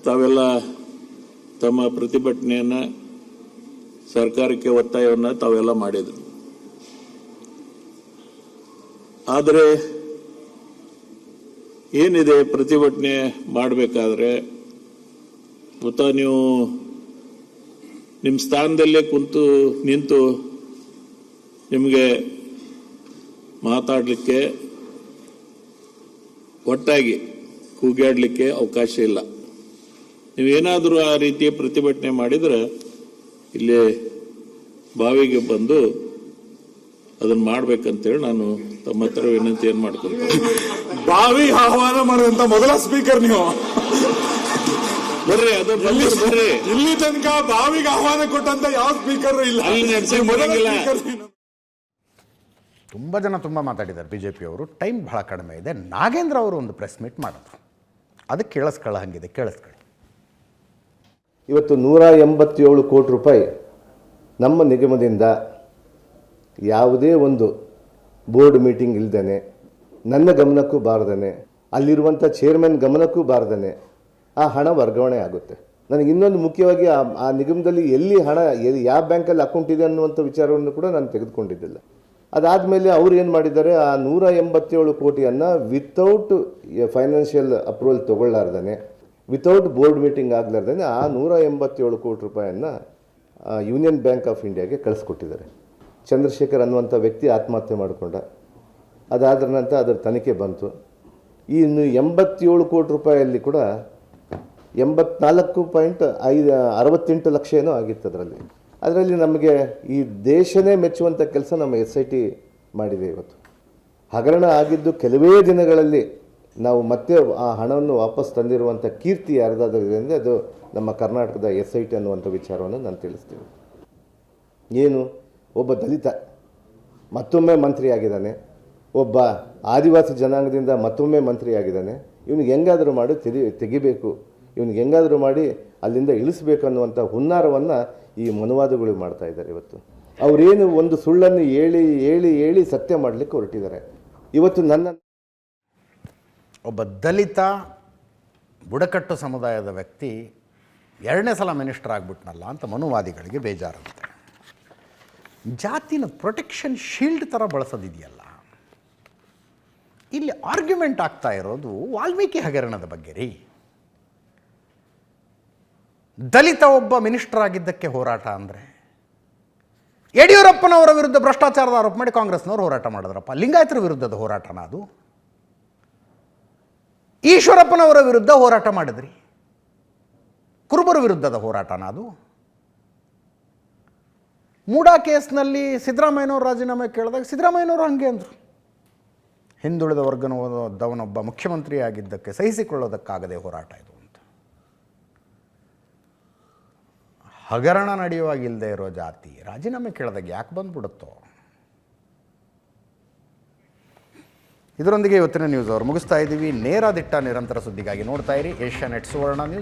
ತಾವೆಲ್ಲ ತಮ್ಮ ಪ್ರತಿಭಟನೆಯನ್ನ ಸರ್ಕಾರಕ್ಕೆ ಒತ್ತಾಯವನ್ನು ತಾವೆಲ್ಲ ಮಾಡಿದ್ರು. ಆದರೆ ಏನಿದೆ, ಪ್ರತಿಭಟನೆ ಮಾಡಬೇಕಾದ್ರೆ ಗೊತ್ತಾ, ನೀವು ನಿಮ್ಮ ಸ್ಥಾನದಲ್ಲೇ ನಿಂತು ನಿಮಗೆ ಮಾತಾಡಲಿಕ್ಕೆ, ಒಟ್ಟಾಗಿ ಕೂಗಾಡಲಿಕ್ಕೆ ಅವಕಾಶ ಇಲ್ಲ. ನೀವೇನಾದರೂ ಆ ರೀತಿಯ ಪ್ರತಿಭಟನೆ ಮಾಡಿದ್ರೆ ಇಲ್ಲಿ ಬಾವಿಗೆ ಬಂದು ಅದನ್ನ ಮಾಡ್ಬೇಕಂತೇಳಿ ನಾನು ತಮ್ಮ ಹತ್ರ ವಿನಂತಿಯನ್ನು ಮಾಡ್ಕೊಂತೀನಿ. ಬಾವಿ ಆಹ್ವಾನ ಮಾಡುವಂತ ಮೊದಲ ಸ್ಪೀಕರ್ ನೀವು. ಬರ್ರಿ, ಅದು ಬರ್ರಿ. ಇಲ್ಲಿ ತನಕ ಬಾವಿಗೆ ಆಹ್ವಾನ ಕೊಟ್ಟಂತ ಯಾವ ಸ್ಪೀಕರ್ ಇಲ್ಲ. ಅಲ್ಲಿ ನಡೆಸಕ್ಕೆ ಬರಂಗಿಲ್ಲ. ತುಂಬ ಜನ ತುಂಬ ಮಾತಾಡಿದ್ದಾರೆ ಬಿಜೆಪಿಯವರು. ಟೈಮ್ ಬಹಳ ಕಡಿಮೆ ಇದೆ. ನಾಗೇಂದ್ರ ಅವರು ಒಂದು ಪ್ರೆಸ್ ಮೀಟ್ ಮಾಡಿದ್ರು, ಅದಕ್ಕೆ ಕೇಳಿಸ್ಕೊಳ್ಳಿ. ಇವತ್ತು 187 ಕೋಟಿ ರೂಪಾಯಿ ನಮ್ಮ ನಿಗಮದಿಂದ ಯಾವುದೇ ಒಂದು ಬೋರ್ಡ್ ಮೀಟಿಂಗ್ ಇಲ್ದೇನೆ, ನನ್ನ ಗಮನಕ್ಕೂ ಬಾರದೇನೆ, ಅಲ್ಲಿರುವಂಥ ಚೇರ್ಮನ್ ಗಮನಕ್ಕೂ ಬಾರದೇನೆ ಆ ಹಣ ವರ್ಗಾವಣೆ ಆಗುತ್ತೆ. ನನಗೆ ಇನ್ನೊಂದು ಮುಖ್ಯವಾಗಿ ಆ ನಿಗಮದಲ್ಲಿ ಎಲ್ಲಿ ಹಣ ಯಾವ ಬ್ಯಾಂಕಲ್ಲಿ ಅಕೌಂಟ್ ಇದೆ ಅನ್ನುವಂಥ ವಿಚಾರವನ್ನು ಕೂಡ ನಾನು ತೆಗೆದುಕೊಂಡಿದ್ದಿಲ್ಲ. ಅದಾದಮೇಲೆ ಅವ್ರು ಏನು ಮಾಡಿದ್ದಾರೆ, ಆ 187 ಕೋಟಿಯನ್ನು ವಿತೌಟ್ ಫೈನಾನ್ಷಿಯಲ್ ಅಪ್ರೂವಲ್ ತೊಗೊಳ್ಳಾರ್ದೇ, ವಿತೌಟ್ ಬೋರ್ಡ್ ಮೀಟಿಂಗ್ ಆಗಲಾರ್ದೇ ಆ 187 ಕೋಟಿ ರೂಪಾಯಿಯನ್ನು ಯೂನಿಯನ್ ಬ್ಯಾಂಕ್ ಆಫ್ ಇಂಡಿಯಾಗೆ ಕಳಿಸ್ಕೊಟ್ಟಿದ್ದಾರೆ. ಚಂದ್ರಶೇಖರ್ ಅನ್ನುವಂಥ ವ್ಯಕ್ತಿ ಆತ್ಮಹತ್ಯೆ ಮಾಡಿಕೊಂಡ. ಅದಾದ ನಂತರ ಅದರ ತನಿಖೆ ಬಂತು. ಈ 87 ಕೋಟಿ ರೂಪಾಯಿಯಲ್ಲಿ ಕೂಡ 84.68 ಲಕ್ಷ ಏನೋ ಆಗಿತ್ತು ಅದರಲ್ಲಿ ನಮಗೆ ಈ ದೇಶನೇ ಮೆಚ್ಚುವಂಥ ಕೆಲಸ ನಮ್ಮ SIT ಮಾಡಿದೆ. ಇವತ್ತು ಹಗರಣ ಆಗಿದ್ದು ಕೆಲವೇ ದಿನಗಳಲ್ಲಿ ನಾವು ಮತ್ತೆ ಆ ಹಣವನ್ನು ವಾಪಸ್ ತಂದಿರುವಂಥ ಕೀರ್ತಿ ಯಾರ್ದಾದ್ರಿದೆ ಅಂದರೆ ಅದು ನಮ್ಮ ಕರ್ನಾಟಕದ SIT ಅನ್ನುವಂಥ ವಿಚಾರವನ್ನು ನಾನು ತಿಳಿಸ್ತೀನಿ. ಏನು, ಒಬ್ಬ ದಲಿತ ಮತ್ತೊಮ್ಮೆ ಮಂತ್ರಿ ಆಗಿದ್ದಾನೆ, ಒಬ್ಬ ಆದಿವಾಸಿ ಜನಾಂಗದಿಂದ ಮತ್ತೊಮ್ಮೆ ಮಂತ್ರಿ ಆಗಿದ್ದಾನೆ. ಇವನಿಗೆ ಹೆಂಗಾದರೂ ಮಾಡಿ ತೆಗಿಬೇಕು, ಇವನಿಗೆ ಹೆಂಗಾದರೂ ಮಾಡಿ ಅಲ್ಲಿಂದ ಇಳಿಸಬೇಕು ಅನ್ನುವಂಥ ಹುನ್ನಾರವನ್ನು ಈ ಮನುವಾದಿಗಳು ಮಾಡ್ತಾ ಇದ್ದಾರೆ. ಇವತ್ತು ಅವರೇನು ಒಂದು ಸುಳ್ಳನ್ನು ಹೇಳಿ ಸತ್ಯ ಮಾಡಲಿಕ್ಕೆ ಹೊರಟಿದ್ದಾರೆ. ಇವತ್ತು ಒಬ್ಬ ದಲಿತ ಬುಡಕಟ್ಟು ಸಮುದಾಯದ ವ್ಯಕ್ತಿ 2ನೇ ಸಲ ಮಿನಿಸ್ಟರ್ ಆಗಿಬಿಟ್ನಲ್ಲ ಅಂತ ಮನುವಾದಿಗಳಿಗೆ ಬೇಜಾರಂತೆ. ಜಾತಿನ ಪ್ರೊಟೆಕ್ಷನ್ ಶೀಲ್ಡ್ ಥರ ಬಳಸೋದಿದೆಯಲ್ಲ, ಇಲ್ಲಿ ಆರ್ಗ್ಯುಮೆಂಟ್ ಆಗ್ತಾ ಇರೋದು ವಾಲ್ಮೀಕಿ ಹಗರಣದ ಬಗ್ಗೆ ರೀ. ದಲಿತ ಒಬ್ಬ ಮಿನಿಸ್ಟರ್ ಆಗಿದ್ದಕ್ಕೆ ಹೋರಾಟ ಅಂದರೆ, ಯಡಿಯೂರಪ್ಪನವರ ವಿರುದ್ಧ ಭ್ರಷ್ಟಾಚಾರದ ಆರೋಪ ಮಾಡಿ ಕಾಂಗ್ರೆಸ್ನವರು ಹೋರಾಟ ಮಾಡಿದ್ರಪ್ಪ, ಲಿಂಗಾಯತರ ವಿರುದ್ಧದ ಹೋರಾಟನ ಅದು. ಈಶ್ವರಪ್ಪನವರ ವಿರುದ್ಧ ಹೋರಾಟ ಮಾಡಿದ್ರಿ, ಕುರುಬರ ವಿರುದ್ಧದ ಹೋರಾಟನ ಅದು. ಮೂಡಾ ಕೇಸ್ನಲ್ಲಿ ಸಿದ್ದರಾಮಯ್ಯನವರು ರಾಜೀನಾಮೆ ಕೇಳಿದಾಗ ಸಿದ್ದರಾಮಯ್ಯನವರು ಹಂಗೆ ಅಂದರು, ಹಿಂದುಳಿದ ವರ್ಗದವನೊಬ್ಬ ಮುಖ್ಯಮಂತ್ರಿ ಆಗಿದ್ದಕ್ಕೆ ಸಹಿಸಿಕೊಳ್ಳೋದಕ್ಕಾಗದೆ ಹೋರಾಟ ಇದು ಅಂತ. ಹಗರಣ ನಡೆಯುವಾಗಿಲ್ಲದೆ ಇರೋ ಜಾತಿ ರಾಜೀನಾಮೆ ಕೇಳಿದಾಗ ಯಾಕೆ ಬಂದ್ಬಿಡುತ್ತೋ? ಇದರೊಂದಿಗೆ ಇವತ್ತಿನ ನ್ಯೂಸ್ ಅವರು ಮುಗಿಸ್ತಾ ಇದ್ದೀವಿ. ನೇರ ದಿಟ್ಟ ನಿರಂತರ ಸುದ್ದಿಗಾಗಿ ನೋಡ್ತಾ ಇರಿ ಏಷ್ಯಾನೆಟ್ ಸುವರ್ಣ ನ್ಯೂಸ್.